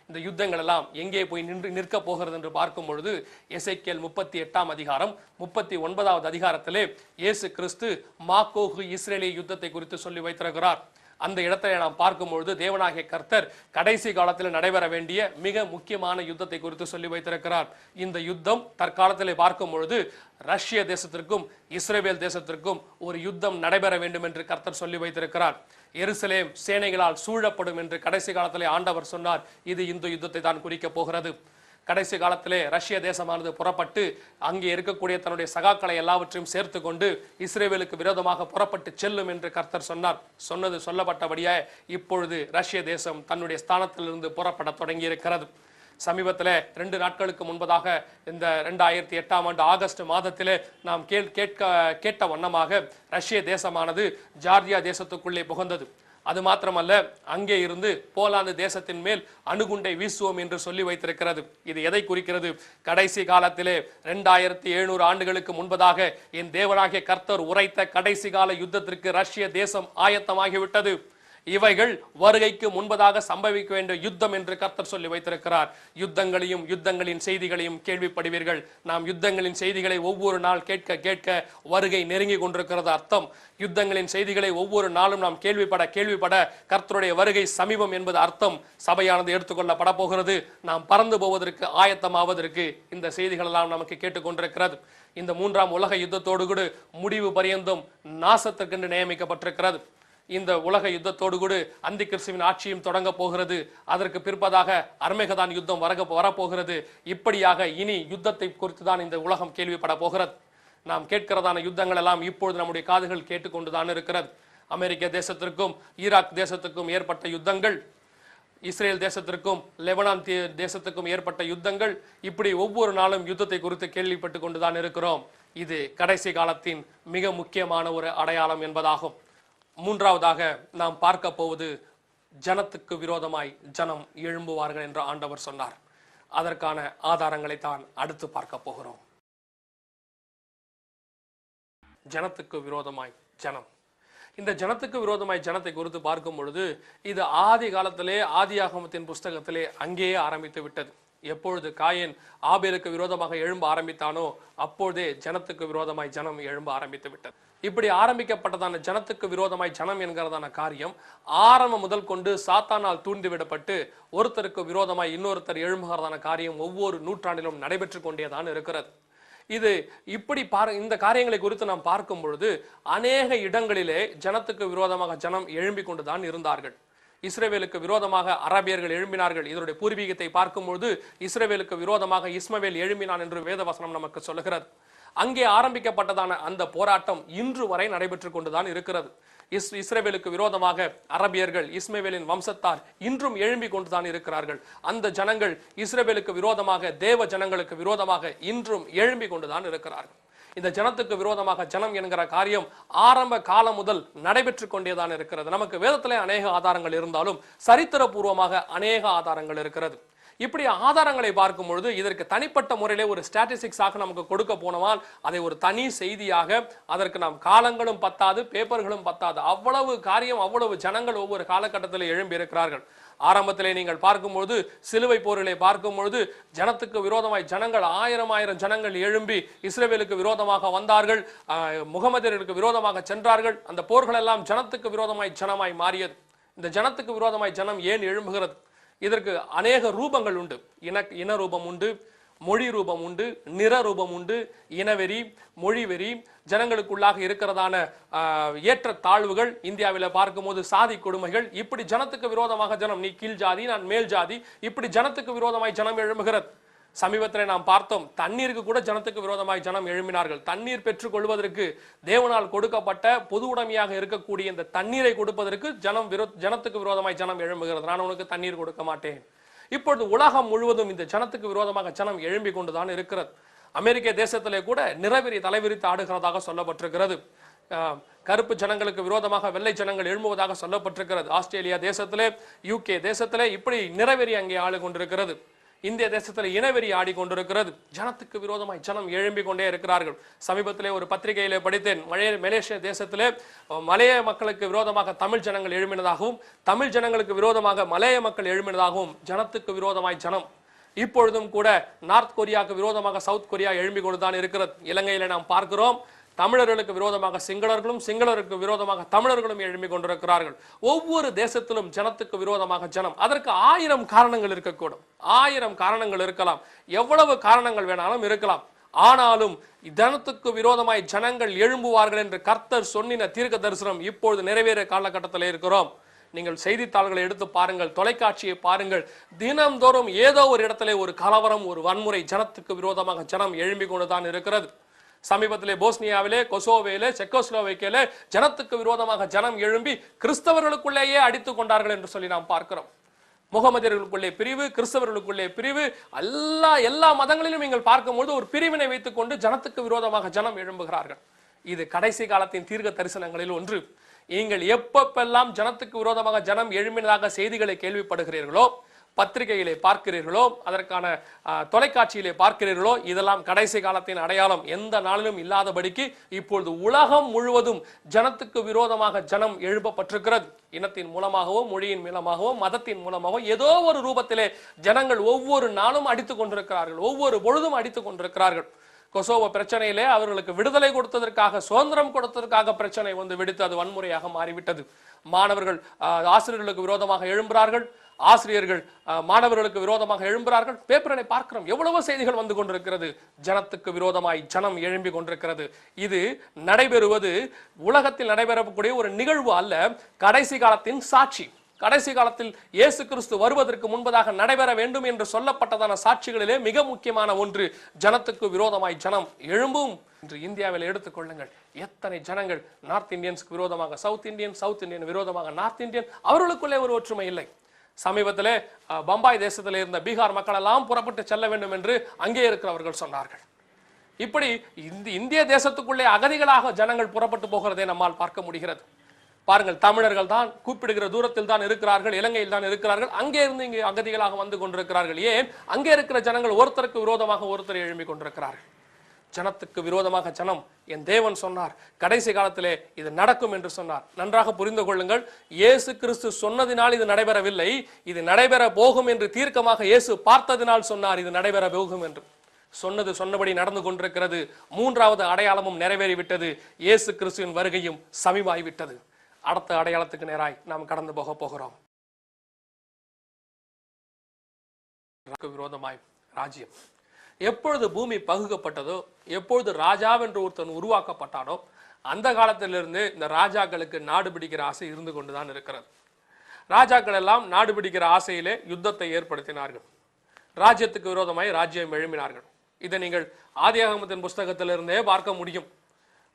இந்த யுத்தங்கள் எல்லாம் எங்கே போய் நிற்க போகிறது என்று பார்க்கும் பொழுது எசேக்கியேல் 38 அதிகாரம் 39 அதிகாரத்திலே இயேசு கிறிஸ்து மாக்கோகு இஸ்ரேலிய யுத்தத்தை குறித்து சொல்லி வைத்திருக்கிறார். அந்த இடத்துல நாம் பார்க்கும்பொழுது தேவனாகிய கர்த்தர் கடைசி காலத்தில் நடைபெற வேண்டிய மிக முக்கியமான யுத்தத்தை குறித்து சொல்லி வைத்திருக்கிறார். இந்த யுத்தம் தற்காலத்தில் பார்க்கும் பொழுது ரஷ்ய தேசத்திற்கும் இஸ்ரேல் தேசத்திற்கும் ஒரு யுத்தம் நடைபெற வேண்டும் என்று கர்த்தர் சொல்லி வைத்திருக்கிறார். எருசலேம் சேனைகளால் சூழப்படும் என்று கடைசி காலத்திலே ஆண்டவர் சொன்னார். இது இந்த யுத்தத்தை தான் குறிக்க போகிறது. கடைசி காலத்திலே ரஷ்ய தேசமானது புறப்பட்டு அங்கே இருக்கக்கூடிய தன்னுடைய சகாக்களை எல்லாவற்றையும் சேர்த்து கொண்டு இஸ்ரேலுக்கு விரோதமாக புறப்பட்டு செல்லும் என்று கர்த்தர் சொன்னார். சொல்லப்பட்டபடியே இப்பொழுது ரஷ்ய தேசம் தன்னுடைய ஸ்தானத்திலிருந்து புறப்பட தொடங்கி இருக்கிறது. சமீபத்தில் 2 நாட்களுக்கு முன்பதாக இந்த 2008 ஆண்டு ஆகஸ்ட் மாதத்திலே நாம் கேட்ட வண்ணமாக ரஷ்ய தேசமானது ஜார்ஜியா தேசத்துக்குள்ளே புகுந்தது. அது மாத்திரமல்ல, அங்கே இருந்து போலாந்து தேசத்தின் மேல் அணுகுண்டை வீசுவோம் என்று சொல்லி வைத்திருக்கிறது. இது எதை குறிக்கிறது? கடைசி காலத்திலே 2700 ஆண்டுகளுக்கு முன்பதாக என் தேவனாகிய கர்த்தர் உரைத்த கடைசி கால யுத்தத்திற்கு ரஷ்ய தேசம் ஆயத்தமாகிவிட்டது. இவைகள் வருகைக்கு முன்பதாக சம்பவிக்க வேண்டிய யுத்தம் என்று கர்த்தர் சொல்லி வைத்திருக்கிறார். யுத்தங்களையும் யுத்தங்களின் செய்திகளையும் கேள்விப்படுவீர்கள். நாம் யுத்தங்களின் செய்திகளை ஒவ்வொரு நாள் கேட்க வருகை நெருங்கி கொண்டிருக்கிறது அர்த்தம். யுத்தங்களின் செய்திகளை ஒவ்வொரு நாளும் நாம் கேள்விப்பட கர்த்தருடைய வருகை சமீபம் என்பது அர்த்தம். சபையானது எடுத்துக்கொள்ளப்பட போகிறது. நாம் பறந்து போவதற்கு ஆயத்தமாவதற்கு இந்த செய்திகள் எல்லாம் நமக்கு கேட்டுக்கொண்டிருக்கிறது. இந்த 3ஆம் உலக யுத்தத்தோடு கூட முடிவு பரியந்தம் நாசத்திற்கென்று நியமிக்கப்பட்டிருக்கிறது. இந்த உலக யுத்தத்தோடு கூட அந்தி கிறிஸ்துவின் ஆட்சியும் தொடங்க போகிறது. அதற்கு பிற்பதாக அர்மேகதான் யுத்தம் வரப்போகிறது. இப்படியாக இனி யுத்தத்தை குறித்து தான் இந்த உலகம் கேள்விப்பட போகிறது. நாம் கேட்கிறதான யுத்தங்கள் எல்லாம் இப்பொழுது நம்முடைய காதுகள் கேட்டுக்கொண்டுதான் இருக்கிறது. அமெரிக்க தேசத்திற்கும் ஈராக் தேசத்துக்கும் ஏற்பட்ட யுத்தங்கள், இஸ்ரேல் தேசத்திற்கும் லெபனான் தேசத்துக்கும் ஏற்பட்ட யுத்தங்கள், இப்படி ஒவ்வொரு நாளும் யுத்தத்தை குறித்து கேள்விப்பட்டு கொண்டுதான் இருக்கிறோம். இது கடைசி காலத்தின் மிக முக்கியமான ஒரு அடையாளம் என்பதாகும். 3ஆவதாக நாம் பார்க்க போவது ஜனத்துக்கு விரோதமாய் ஜனம் எழும்புவார்கள் என்று ஆண்டவர் சொன்னார். அதற்கான ஆதாரங்களை தான் அடுத்து பார்க்க போகிறோம். ஜனத்துக்கு விரோதமாய் ஜனம். இந்த ஜனத்துக்கு விரோதமாய் ஜனத்தை குறித்து பார்க்கும் பொழுது இது ஆதி காலத்திலே ஆதியாகமத்தின் புஸ்தகத்திலே அங்கேயே ஆரம்பித்து விட்டது. எப்பொழுது காயேன் ஆபேலுக்கு விரோதமாக எழும்ப ஆரம்பித்தானோ அப்பொழுதே ஜனத்துக்கு விரோதமாய் ஜனம் எழும்ப ஆரம்பித்து விட்டது. இப்படி ஆரம்பிக்கப்பட்டதான ஜனத்துக்கு விரோதமாய் ஜனம் என்கிறதான காரியம் ஆரம்பம் முதல் கொண்டு சாத்தானால் தூண்டிவிடப்பட்டு ஒருத்தருக்கு விரோதமாய் இன்னொருத்தர் எழும்புகிறதான காரியம் ஒவ்வொரு நூற்றாண்டிலும் நடைபெற்று கொண்டேதான் இருக்கிறது. இது இப்படி இந்த காரியங்களை குறித்து நாம் பார்க்கும் பொழுது அநேக இடங்களிலே ஜனத்துக்கு விரோதமாக ஜனம் எழும்பி கொண்டுதான் இருந்தார்கள். இஸ்ரவேலுக்கு விரோதமாக அரபியர்கள் எழும்பினார்கள். இதனுடைய பூர்வீகத்தை பார்க்கும்பொழுது இஸ்ரவேலுக்கு விரோதமாக இஸ்மவேல் எழும்பினான் என்று வேதவசனம் நமக்கு சொல்லுகிறது. அங்கே ஆரம்பிக்கப்பட்டதான அந்த போராட்டம் இன்று வரை நடைபெற்றுக் கொண்டுதான் இருக்கிறது. இஸ்ரவேலுக்கு விரோதமாக அரபியர்கள் இஸ்மவேலின் வம்சத்தார் இன்றும் எழும்பி கொண்டுதான் இருக்கிறார்கள். அந்த ஜனங்கள் இஸ்ரவேலுக்கு விரோதமாக தேவ ஜனங்களுக்கு விரோதமாக இன்றும் எழும்பி கொண்டுதான் இருக்கிறார்கள். இந்த ஜனத்துக்கு விரோதமாக ஜனம் என்கிற காரியம் ஆரம்ப காலம் முதல் நடைபெற்று கொண்டேதான் இருக்கிறது. நமக்கு வேதத்திலே அநேக ஆதாரங்கள் இருந்தாலும் சரித்திரபூர்வமாக அநேக ஆதாரங்கள் இருக்கிறது. இப்படி ஆதாரங்களை பார்க்கும் பொழுது இதற்கு தனிப்பட்ட முறையிலே ஒரு ஸ்டாட்டிஸ்டிக்ஸாக நமக்கு கொடுக்க போனவால் அதை ஒரு தனி செய்தியாக அதற்கு நாம் காலங்களும் பத்தாது, பேப்பர்களும் பத்தாது. அவ்வளவு காரியம், அவ்வளவு ஜனங்கள் ஒவ்வொரு காலகட்டத்தில் எழும்பி இருக்கிறார்கள். ஆரம்பத்திலே நீங்கள் பார்க்கும்பொழுது சிலுவை போரிலே பார்க்கும் பொழுது ஜனத்துக்கு விரோதமாய் ஜனங்கள் ஆயிரம் ஜனங்கள் எழும்பி இஸ்ரவேலுக்கு விரோதமாக வந்தார்கள், முகமதியர்களுக்கு விரோதமாக சென்றார்கள். அந்த போர்கள் எல்லாம் ஜனத்துக்கு விரோதமாய் ஜனமாய் மாறியது. இந்த ஜனத்துக்கு விரோதமாய் ஜனம் ஏன் எழும்புகிறது? இதற்கு அநேக ரூபங்கள் உண்டு. இன ரூபம் உண்டு, மொழி ரூபம் உண்டு, நிற ரூபம் உண்டு, இனவெறி, மொழிவெறி, ஜனங்களுக்குள்ளாக இருக்கிறதான ஏற்ற தாழ்வுகள், இந்தியாவில் பார்க்கும்போது சாதி கொடுமைகள், இப்படி ஜனத்துக்கு விரோதமாக ஜனம், நீ கீழ் ஜாதி நான் மேல் ஜாதி, இப்படி ஜனத்துக்கு விரோதமாய் ஜனம் எழும்புகிறது. சமீபத்தில் நாம் பார்த்தோம், தண்ணீருக்கு கூட ஜனத்துக்கு விரோதமாய் ஜனம் எழும்பினார்கள். தண்ணீர் பெற்றுக் கொள்வதற்கு தேவனால் கொடுக்கப்பட்ட பொது உடைமையாக இருக்கக்கூடிய இந்த தண்ணீரை கொடுப்பதற்கு ஜனத்துக்கு விரோதமாய் ஜனம் எழும்புகிறது. நான் உனக்கு தண்ணீர் கொடுக்க மாட்டேன். இப்பொழுது உலகம் முழுவதும் இந்த ஜனத்துக்கு விரோதமாக ஜனம் எழும்பி கொண்டுதான் இருக்கிறது. அமெரிக்க தேசத்திலே கூட நிறவெறி தலைவிரித்து ஆடுகிறதாக சொல்லப்பட்டிருக்கிறது. கருப்பு ஜனங்களுக்கு விரோதமாக வெள்ளை ஜனங்கள் எழும்புவதாக சொல்லப்பட்டிருக்கிறது. ஆஸ்திரேலியா தேசத்திலே, UK தேசத்திலே இப்படி நிறவெறி அங்கே ஆளு கொண்டிருக்கிறது. இந்திய தேசத்தில் இனவெறி ஆடிக்கொண்டிருக்கிறது. ஜனத்துக்கு விரோதமாய் ஜனம் எழும்பி கொண்டே இருக்கிறார்கள். சமீபத்திலே ஒரு பத்திரிகையிலே படித்தேன், மலேசிய தேசத்திலே மலைய மக்களுக்கு விரோதமாக தமிழ் ஜனங்கள் எழும்பினதாகவும் தமிழ் ஜனங்களுக்கு விரோதமாக மலைய மக்கள் எழும்பினதாகவும் ஜனத்துக்கு விரோதமாய் ஜனம். இப்பொழுதும் கூட நார்த் கொரியாவுக்கு விரோதமாக சவுத் கொரியா எழும்பி கொண்டுதான் இருக்கிறது. இலங்கையில நாம் பார்க்கிறோம், தமிழர்களுக்கு விரோதமாக சிங்களர்களும் சிங்களருக்கு விரோதமாக தமிழர்களும் எழும்பி கொண்டிருக்கிறார்கள். ஒவ்வொரு தேசத்திலும் ஜனத்துக்கு விரோதமாக ஜனம். அதற்கு 1000 காரணங்கள் இருக்கக்கூடும், 1000 காரணங்கள் இருக்கலாம், எவ்வளவு காரணங்கள் வேணாலும் இருக்கலாம். ஆனாலும் ஜனத்துக்கு விரோதமாய் ஜனங்கள் எழும்புவார்கள் என்று கர்த்தர் சொன்னின தீர்க்க தரிசனம் இப்பொழுது நிறைவேற காலகட்டத்தில் இருக்கிறோம். நீங்கள் செய்தித்தாள்களை எடுத்து பாருங்கள், தொலைக்காட்சியை பாருங்கள், தினம்தோறும் ஏதோ ஒரு இடத்துல ஒரு கலவரம், ஒரு வன்முறை, ஜனத்துக்கு விரோதமாக ஜனம் எழும்பி கொண்டுதான் இருக்கிறது. சமீபத்திலே போஸ்னியாவிலே, கொசோவேலே, செக்கோஸ்லோவேக்கியாவிலே ஜனத்துக்கு விரோதமாக ஜனம் எழும்பி கிறிஸ்தவர்களுக்குள்ளேயே அடித்துக் கொண்டார்கள் என்று சொல்லி நாம் பார்க்கிறோம். முகமதியர்களுக்குள்ளே பிரிவு, கிறிஸ்தவர்களுக்குள்ளே பிரிவு, எல்லா மதங்களிலும் நீங்கள் பார்க்கும்போது ஒரு பிரிவினை வைத்துக் கொண்டு ஜனத்துக்கு விரோதமாக ஜனம் எழும்புகிறார்கள். இது கடைசி காலத்தின் தீர்க்க தரிசனங்களில் ஒன்று. நீங்கள் எப்பெல்லாம் ஜனத்துக்கு விரோதமாக ஜனம் எழும்பினதாக செய்திகளை கேள்விப்படுகிறீர்களோ, பத்திரிகையிலே பார்க்கிறீர்களோ, அதற்கான தொலைக்காட்சியிலே பார்க்கிறீர்களோ, இதெல்லாம் கடைசி காலத்தின் அடையாளம். எந்த நாளிலும் இல்லாதபடிக்கு இப்பொழுது உலகம் முழுவதும் ஜனத்துக்கு விரோதமாக ஜனம் எழுப்பப்பட்டிருக்கிறது. இனத்தின் மூலமாகவோ, மொழியின் மூலமாகவோ, மதத்தின் மூலமாகவோ ஏதோ ஒரு ரூபத்திலே ஜனங்கள் ஒவ்வொரு நாளும் அடித்துக் கொண்டிருக்கிறார்கள், ஒவ்வொரு பொழுதும் அடித்துக் கொண்டிருக்கிறார்கள். கொசோவோ பிரச்சனையிலே அவர்களுக்கு விடுதலை கொடுத்ததற்காக, சுதந்திரம் கொடுத்ததற்காக பிரச்சனை வந்து வெடித்து அது வன்முறையாக மாறிவிட்டது. மாணவர்கள் ஆசிரியர்களுக்கு விரோதமாக எழும்புகிறார்கள், ஆசிரியர்கள் மாணவர்களுக்கு விரோதமாக எழும்புகிறார்கள். பேப்பரை பார்க்கிறோம், எவ்வளவு செய்திகள் வந்து கொண்டிருக்கிறது. ஜனத்துக்கு விரோதமாய் ஜனம் எழும்பி கொண்டிருக்கிறது. இது நடைபெறுவது உலகத்தில் நடைபெறக்கூடிய ஒரு நிகழ்வு அல்ல, கடைசி காலத்தின் சாட்சி. கடைசி காலத்தில் இயேசு கிறிஸ்து வருவதற்கு முன்பதாக நடைபெற வேண்டும் என்று சொல்லப்பட்டதான சாட்சிகளிலே மிக முக்கியமான ஒன்று ஜனத்துக்கு விரோதமாய் ஜனம் எழும்பும். இன்று இந்தியாவில் எடுத்துக்கொள்ளுங்கள், எத்தனை ஜனங்கள் நார்த் இந்தியன்ஸ்க்கு விரோதமாக சவுத் இந்தியன், சவுத் இந்தியன் விரோதமாக நார்த் இந்தியன், அவர்களுக்குள்ளே ஒரு ஒற்றுமை இல்லை. சமீபத்திலே பம்பாய் தேசத்தில் இருந்த பீகார் மக்கள் எல்லாம் புறப்பட்டு செல்ல வேண்டும் என்று அங்கே இருக்கிறவர்கள் சொன்னார்கள். இப்படி இந்திய தேசத்துக்குள்ளே அகதிகளாக ஜனங்கள் புறப்பட்டு போகிறதை நம்மால் பார்க்க முடிகிறது. பாருங்கள், தமிழர்கள் தான் கூப்பிடுகிற தூரத்தில் தான் இருக்கிறார்கள், இலங்கையில் தான் இருக்கிறார்கள், அங்கே இருந்து இங்கே அகதிகளாக வந்து கொண்டிருக்கிறார்கள். ஏன்? அங்கே இருக்கிற ஜனங்கள் ஒருத்தருக்கு விரோதமாக ஒருத்தர் எழும்பி கொண்டிருக்கிறார்கள். ஜனத்துக்கு விரோதமாக ஜனம், என் தேவன் சொன்னார், கடைசி காலத்திலே இது நடக்கும் என்று சொன்னார். நன்றாக புரிந்து கொள்ளுங்கள், இயேசு கிறிஸ்து சொன்னதினால் இது நடைபெறவில்லை, இது நடைபெற போகும் என்று தீர்க்கமாக இயேசு பார்த்ததினால் சொன்னார் இது நடைபெற போகும் என்று. சொன்னது சொன்னபடி நடந்து கொண்டிருக்கிறது. மூன்றாவது அடையாளமும் நிறைவேறிவிட்டது. இயேசு கிறிஸ்துவின் வருகையும் சமீபமாகிவிட்டது. அடுத்த அடையாளத்துக்கு நேராய் நாம் கடந்து போக போகிறோம். விரோதமாய் ராஜ்யம். எப்பொழுது பூமி பகுக்கப்பட்டதோ, எப்பொழுது ராஜாவென்று ஒருத்தன் உருவாக்கப்பட்டானோ, அந்த காலத்திலிருந்து இந்த ராஜாக்களுக்கு நாடு பிடிக்கிற ஆசை இருந்து கொண்டுதான் இருக்கிறது. ராஜாக்கள் எல்லாம் நாடு பிடிக்கிற ஆசையிலே யுத்தத்தை ஏற்படுத்தினார்கள். ராஜ்யத்துக்கு விரோதமாய் ராஜ்யம் எழுப்பினார்கள். இதை நீங்கள் ஆதியாகமத்தின் புஸ்தகத்திலிருந்தே பார்க்க முடியும்.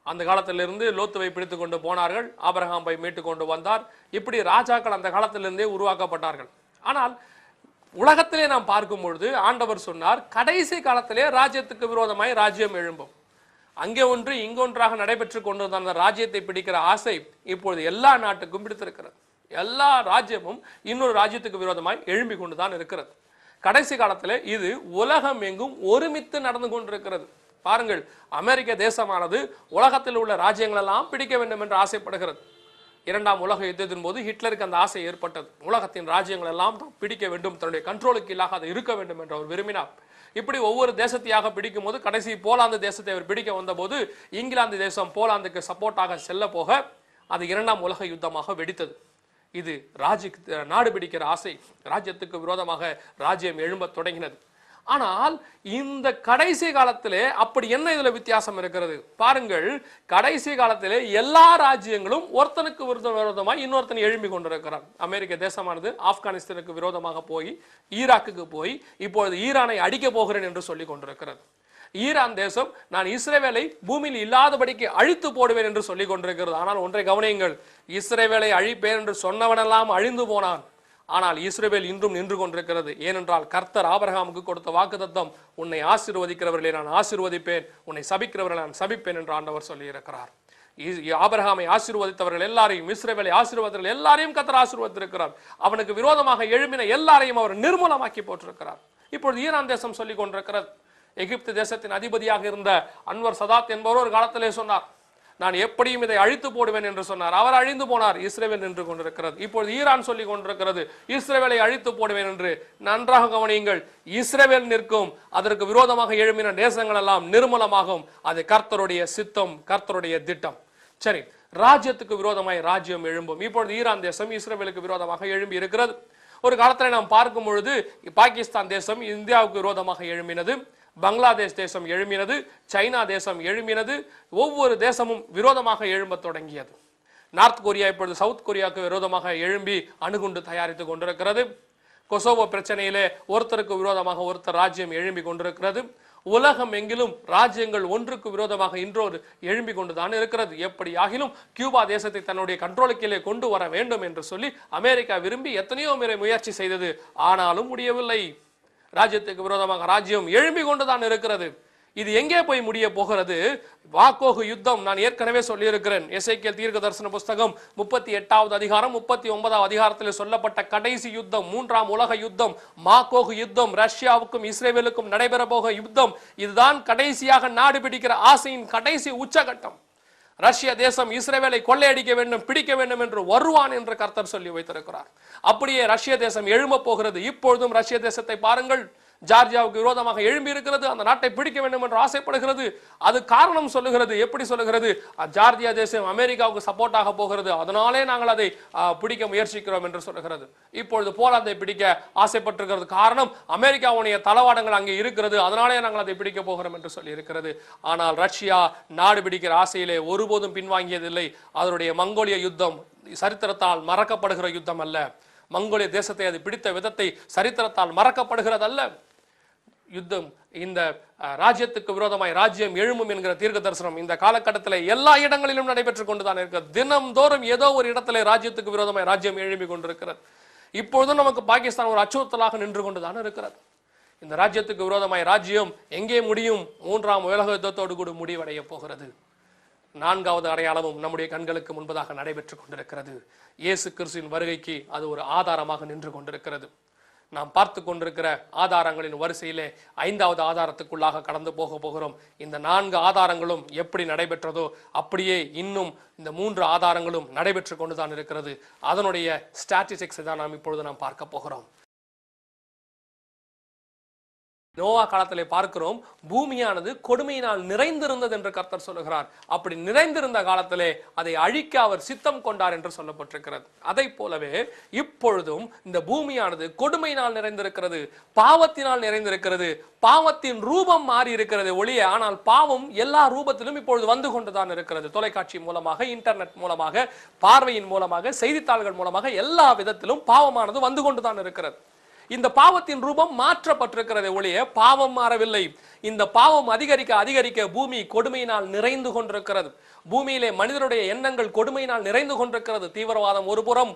அந்த காலத்திலிருந்து லோத்துவை பிடித்து கொண்டு போனார்கள், ஆபிரகாமை மீட்டு கொண்டு வந்தார். இப்படி ராஜாக்கள் அந்த காலத்திலிருந்தே உருவாக்கப்பட்டார்கள். ஆனால் உலகத்திலே நாம் பார்க்கும் பொழுது ஆண்டவர் சொன்னார், கடைசி காலத்திலே ராஜ்யத்துக்கு விரோதமாய் ராஜ்யம் எழும்பும். அங்கே ஒன்று இங்கொன்றாக நடைபெற்று கொண்டிருந்த அந்த ராஜ்யத்தை பிடிக்கிற ஆசை இப்பொழுது எல்லா நாட்டுக்கும் பிடித்திருக்கிறது. எல்லா ராஜ்யமும் இன்னொரு ராஜ்யத்துக்கு விரோதமாய் எழும்பி கொண்டுதான் இருக்கிறது. கடைசி காலத்தில் இது உலகம் எங்கும் ஒருமித்து நடந்து கொண்டிருக்கிறது. பாருங்கள், அமெரிக்க தேசமானது உலகத்தில் உள்ள ராஜ்யங்கள் எல்லாம் பிடிக்க வேண்டும் என்று ஆசைப்படுகிறது. இரண்டாம் உலக யுத்தத்தின் போது ஹிட்லருக்கு அந்த ஆசை ஏற்பட்டது. உலகத்தின் ராஜ்யங்கள் எல்லாம் பிடிக்க வேண்டும், தன்னுடைய கண்ட்ரோலுக்கு இல்லாக அது இருக்க வேண்டும் என்று அவர் விரும்பினார். இப்படி ஒவ்வொரு தேசத்தையாக பிடிக்கும் போது கடைசி போலாந்து தேசத்தை அவர் பிடிக்க வந்த போது இங்கிலாந்து தேசம் போலாந்துக்கு சப்போர்ட்டாக செல்ல போக அது இரண்டாம் உலக யுத்தமாக வெடித்தது. இது நாடு பிடிக்கிற ஆசை, ராஜ்யத்துக்கு விரோதமாக ராஜ்யம் எழும்ப தொடங்கினது. ஆனால் இந்த கடைசி காலத்திலே அப்படி என்ன இதுல வித்தியாசம் இருக்கிறது பாருங்கள். கடைசி காலத்திலே எல்லா ராஜ்யங்களும் ஒருத்தனுக்கு விரோதமாய் இன்னொருத்தன் எழும்பி கொண்டிருக்கிறான். அமெரிக்க தேசமானது ஆப்கானிஸ்தானுக்கு விரோதமாக போய் ஈராக்குக்கு போய் இப்பொழுது ஈரானை அடிக்க போகிறேன் என்று சொல்லி கொண்டிருக்கிறது. ஈரான் தேசம் நான் இஸ்ரேவேலை பூமியில் இல்லாதபடிக்கு அழித்து போடுவேன் என்று சொல்லிக் கொண்டிருக்கிறது. ஆனால் ஒன்றை கவனியுங்கள், இஸ்ரேவேலை அழிப்பேன் என்று சொன்னவனெல்லாம் அழிந்து போனான். ஆனால் இஸ்ரவேல் இன்றும் நின்று கொண்டிருக்கிறது. ஏனென்றால் கர்த்தர் ஆபிரகாமுக்கு கொடுத்த வாக்குத்தத்தம், உன்னை ஆசீர்வதிக்கிறவர்களை நான் ஆசீர்வதிப்பேன், உன்னை சபிக்கிறவர்களை நான் சபிப்பேன் என்று ஆண்டவர் சொல்லி இருக்கிறார். ஆபிரகாமை ஆசீர்வதித்தவர்கள் எல்லாரையும், இஸ்ரவேலை ஆசீர்வதித்தவர்கள் எல்லாரையும் கர்த்தர் ஆசீர்வதித்திருக்கிறார். அவனுக்கு விரோதமாக எழும்பின எல்லாரையும் அவர் நிர்மூலமாக்கி போட்டிருக்கிறார். இப்பொழுது ஈரான் தேசம் சொல்லிக் கொண்டிருக்கிறது. எகிப்து தேசத்தின் அதிபதியாக இருந்த அன்வர் சதாத் என்பவர் ஒரு காலத்திலே சொன்னார், நான் எப்படியும் இதை அழித்து போடுவேன் என்று சொன்னார். அவர் அழிந்து போனார், இஸ்ரேல் நின்று கொண்டிருக்கிறது. இப்பொழுது ஈரான் சொல்லிக் கொண்டிருக்கிறது, இஸ்ரேலை அழித்து போடுவேன் என்று. நன்றாக கவனியுங்கள், இஸ்ரேல் நிற்கும், அதற்கு விரோதமாக எழும்பின தேசங்கள் எல்லாம் நிர்மூலமாகும். அது கர்த்தருடைய சித்தம், கர்த்தருடைய திட்டம். சரி, ராஜ்யத்துக்கு விரோதமாய் ராஜ்யம் எழும்பும். இப்பொழுது ஈரான் தேசம் இஸ்ரேலுக்கு விரோதமாக எழும்பி இருக்கிறது. ஒரு காலத்தில் நாம் பார்க்கும் பொழுது பாகிஸ்தான் தேசம் இந்தியாவுக்கு விரோதமாக எழும்பினது, பங்களாதேஷ் தேசம் எழும்பினது, சைனா தேசம் எழும்பினது. ஒவ்வொரு தேசமும் விரோதமாக எழும்ப தொடங்கியது. நார்த் கொரியா இப்பொழுது சவுத் கொரியாவுக்கு விரோதமாக எழும்பி அணுகுண்டு தயாரித்து கொண்டிருக்கிறது. கொசோவோ பிரச்சனையிலே ஒருத்தருக்கு விரோதமாக ஒருத்தர் ராஜ்யம் எழும்பி கொண்டிருக்கிறது. உலகம் எங்கிலும் ராஜ்யங்கள் ஒன்றுக்கு விரோதமாக இன்றொரு எழும்பி கொண்டுதான் இருக்கிறது. எப்படி ஆகிலும் கியூபா தேசத்தை தன்னுடைய கண்ட்ரோலுக்கிலே கொண்டு வர வேண்டும் என்று சொல்லி அமெரிக்கா விரும்பி எத்தனையோ முறை முயற்சி செய்தது. ஆனாலும் முடியவில்லை. ராஜ்யத்துக்கு விரோதமாக ராஜ்யம் எழும்பி கொண்டுதான் இருக்கிறது. இது எங்கே போய் முடிய போகிறது? வாக்கோகு யுத்தம் நான் ஏற்கனவே சொல்லியிருக்கிறேன். எசேக்கியேல் தீர்க்க தரிசன புஸ்தகம் 38வது அதிகாரம் 39வது அதிகாரத்தில் சொல்லப்பட்ட கடைசி யுத்தம், மூன்றாம் உலக யுத்தம், மாக்கோகு யுத்தம், ரஷ்யாவுக்கும் இஸ்ரேலுக்கும் நடைபெற போக யுத்தம். இதுதான் கடைசியாக நாடு பிடிக்கிற ஆசையின் கடைசி உச்சகட்டம். ரஷ்ய தேசம் இஸ்ரேலை கொள்ளையடிக்க வேண்டும், பிடிக்க வேண்டும் என்று வருவான் என்று கர்த்தர் சொல்லி வைத்திருக்கிறார். அப்படியே ரஷ்ய தேசம் எழும்ப போகிறது. இப்பொழுதும் ரஷ்ய தேசத்தை பாருங்கள், ஜார்ஜியாவுக்கு விரோதமாக எழும்பி இருக்கிறது. அந்த நாட்டை பிடிக்க வேண்டும் என்று ஆசைப்படுகிறது. அது காரணம் சொல்லுகிறது. எப்படி சொல்லுகிறது? ஜார்ஜியா தேசம் அமெரிக்காவுக்கு சப்போர்ட்டாக போகிறது, அதனாலே நாங்கள் அதை பிடிக்க முயற்சிக்கிறோம் என்று சொல்லுகிறது. இப்பொழுது போலாந்தை பிடிக்க ஆசைப்பட்டிருக்கிறது. காரணம், அமெரிக்காவுடைய தளவாடங்கள் அங்கே இருக்கிறது, அதனாலே நாங்கள் அதை பிடிக்க போகிறோம் என்று சொல்லி இருக்கிறது. ஆனால் ரஷ்யா நாடு பிடிக்கிற ஆசையிலே ஒருபோதும் பின்வாங்கியதில்லை. அதனுடைய மங்கோலிய யுத்தம் சரித்திரத்தால் மறக்கப்படுகிற யுத்தம் அல்ல. மங்கோலிய தேசத்தை அது பிடித்த விதத்தை சரித்திரத்தால் மறக்கப்படுகிறது அல்ல. யுத்தம் இந்த ராஜ்யத்துக்கு விரோதமாய் ராஜ்யம் எழும்பும் என்கிற தீர்க்க தரிசனம் இந்த காலகட்டத்தில் எல்லா இடங்களிலும் நடைபெற்றுக் கொண்டுதான் இருக்கிறது. தினம்தோறும் ஏதோ ஒரு இடத்துல ராஜ்யத்துக்கு விரோதமாய் ராஜ்யம் எழும்பி கொண்டிருக்கிறது. இப்பொழுதும் நமக்கு பாகிஸ்தான் ஒரு அச்சுறுத்தலாக நின்று கொண்டுதான் இருக்கிறது. இந்த ராஜ்யத்துக்கு விரோதமாய் ராஜ்யம் எங்கே முடியும்? மூன்றாம் உலக யுத்தத்தோடு கூட முடிவடைய போகிறது. நான்காவது அடையாளமும் நம்முடைய கண்களுக்கு முன்பதாக நடைபெற்றுக் கொண்டிருக்கிறது. இயேசு கிறிஸ்துவின் வருகைக்கு அது ஒரு ஆதாரமாக நின்று கொண்டிருக்கிறது. நாம் பார்த்து கொண்டிருக்கிற ஆதாரங்களின் வரிசையிலே 5வது ஆதாரத்துக்குள்ளாக கடந்து போகிறோம். இந்த 4 ஆதாரங்களும் எப்படி நடைபெற்றதோ அப்படியே இன்னும் இந்த 3 ஆதாரங்களும் நடைபெற்று கொண்டுதான் இருக்கிறது. அதனுடைய ஸ்டாட்டிஸ்டிக்ஸை தான் நாம் இப்பொழுது பார்க்க போகிறோம். நோவா காலத்திலே பார்க்கிறோம், பூமியானது கொடுமையினால் நிறைந்திருந்தது என்று கர்த்தர் சொல்லுகிறார். அப்படி நிறைந்திருந்த காலத்திலே அதை அழிக்க அவர் சித்தம் கொண்டார் என்று சொல்லப்பட்டிருக்கிறது. அதை போலவே இப்பொழுதும் இந்த பூமியானது கொடுமையினால் நிறைந்திருக்கிறது, பாவத்தினால் நிறைந்திருக்கிறது. பாவத்தின் ரூபம் மாறி இருக்கிறது ஒளிய, ஆனால் பாவம் எல்லா ரூபத்திலும் இப்பொழுது வந்து கொண்டுதான் இருக்கிறது. தொலைக்காட்சி மூலமாக, இன்டர்நெட் மூலமாக, பார்வையின் மூலமாக, செய்தித்தாள்கள் மூலமாக எல்லா விதத்திலும் பாவமானது வந்து கொண்டுதான் இருக்கிறது. இந்த பாவத்தின் ரூபம் மாற்றப்பட்டிருக்கிறது ஒளிய, பாவம் மாறவில்லை. இந்த பாவம் அதிகரிக்க அதிகரிக்க பூமி கொடுமையினால் நிறைந்து கொண்டிருக்கிறது. பூமியிலே மனிதருடைய எண்ணங்கள் கொடுமையினால் நிறைந்து கொண்டிருக்கிறது. தீவிரவாதம் ஒருபுறம்,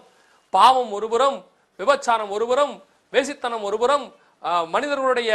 பாவம் ஒருபுறம், விபச்சாரம் ஒருபுறம், வேசித்தனம் ஒருபுறம், மனிதர்களுடைய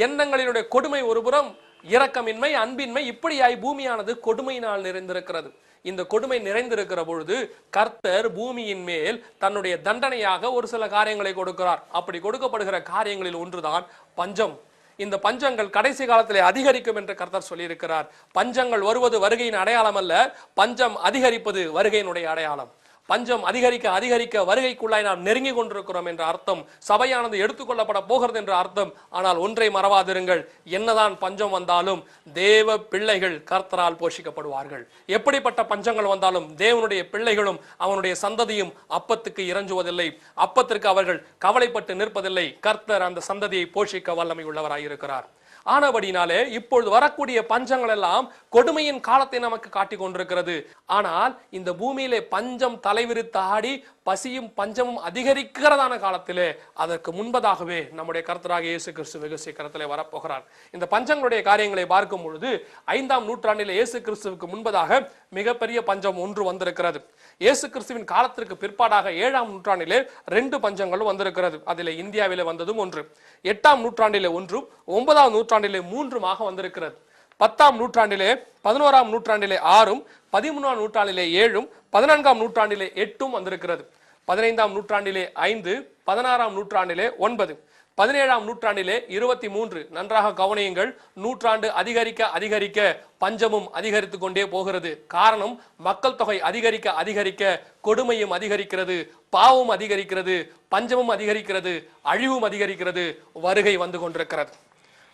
எண்ணங்களினுடைய கொடுமை ஒருபுறம், இரக்கமின்மை, அன்பின்மை, இப்படியாய் பூமியானது கொடுமையினால் நிறைந்திருக்கிறது. இந்த கொடுமை நிறைந்திருக்கிற பொழுது கர்த்தர் பூமியின் மேல் தன்னுடைய தண்டனையாக ஒரு சில காரியங்களை கொடுக்கிறார். அப்படி கொடுக்கப்படுகிற காரியங்களில் ஒன்றுதான் பஞ்சம். இந்த பஞ்சங்கள் கடைசி காலத்திலே அதிகரிக்கும் என்று கர்த்தர் சொல்லியிருக்கிறார். பஞ்சங்கள் வருவது வருகையின் அடையாளம் அல்ல, பஞ்சம் அதிகரிப்பது வருகையினுடைய அடையாளம். பஞ்சம் அதிகரிக்க அதிகரிக்க வருகைக்குள்ளாய் நாம் நெருங்கி கொண்டிருக்கிறோம் என்ற அர்த்தம். சபையானது எடுத்துக்கொள்ளப்பட போகிறது என்ற அர்த்தம். ஆனால் ஒன்றை மறவாதிருங்கள், என்னதான் பஞ்சம் வந்தாலும் தேவ பிள்ளைகள் கர்த்தரால் போஷிக்கப்படுவார்கள். எப்படிப்பட்ட பஞ்சங்கள் வந்தாலும் தேவனுடைய பிள்ளைகளும் அவனுடைய சந்ததியும் அப்பத்துக்கு இறங்குவதில்லை, அப்பத்திற்கு அவர்கள் கவலைப்பட்டு நிற்பதில்லை. கர்த்தர் அந்த சந்ததியை போஷிக்க வல்லமை உள்ளவராயிருக்கிறார். ஆனபடினாலே இப்பொழுது வரக்கூடிய பஞ்சங்கள் எல்லாம் கொடுமையின் காலத்தை நமக்கு காட்டிக் கொண்டிருக்கிறது. ஆனால் இந்த பூமியிலே பஞ்சம் தலைவிரித்து ஆடி பசியும் பஞ்சமும் அதிகரிக்கிறதான காலத்திலே அதற்கு முன்பதாகவே நம்முடைய கர்த்தராகிய இயேசு கிறிஸ்து வெகு சீக்கிரத்திலே வரப்போகிறார். இந்த பஞ்சங்களுடைய காரியங்களை பார்க்கும் பொழுது 5ஆம் நூற்றாண்டிலே இயேசு கிறிஸ்துவுக்கு முன்பதாக மிகப்பெரிய பஞ்சம் ஒன்று வந்திருக்கிறது. இயேசு கிறிஸ்துவின் காலத்திற்கு பிற்பாடாக 7ஆம் நூற்றாண்டிலே 2 பஞ்சங்களும் வந்திருக்கிறது. அதிலே இந்தியாவிலே வந்ததும் ஒன்று, 8ஆம் நூற்றாண்டிலே ஒன்றும், 9ஆம் நூற்றாண்டிலே 3மாக வந்திருக்கிறது. 10ஆம் நூற்றாண்டிலே, 11ஆம் நூற்றாண்டிலே 6ம், 13ஆம் நூற்றாண்டிலே 7ம், 14ஆம் நூற்றாண்டிலே 8ம் வந்திருக்கிறது. 15ஆம் நூற்றாண்டிலே 5, 16ஆம் நூற்றாண்டிலே 9, 17ஆம் நூற்றாண்டிலே 23. நன்றாக கவனியுங்கள், நூற்றாண்டு அதிகரிக்க அதிகரிக்க பஞ்சமும் அதிகரித்து கொண்டே போகிறது. காரணம், மக்கள் தொகை அதிகரிக்க அதிகரிக்க கொடுமையும் அதிகரிக்கிறது, பாவமும் அதிகரிக்கிறது, பஞ்சமும் அதிகரிக்கிறது, அழிவும் அதிகரிக்கிறது, வருகை வந்து கொண்டிருக்கிறது.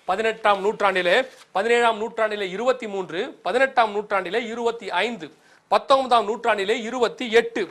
18ஆம் நூற்றாண்டிலே, 17ஆம் நூற்றாண்டிலே 23, 18ஆம் நூற்றாண்டிலே 25, 19ஆம் நூற்றாண்டிலே 28,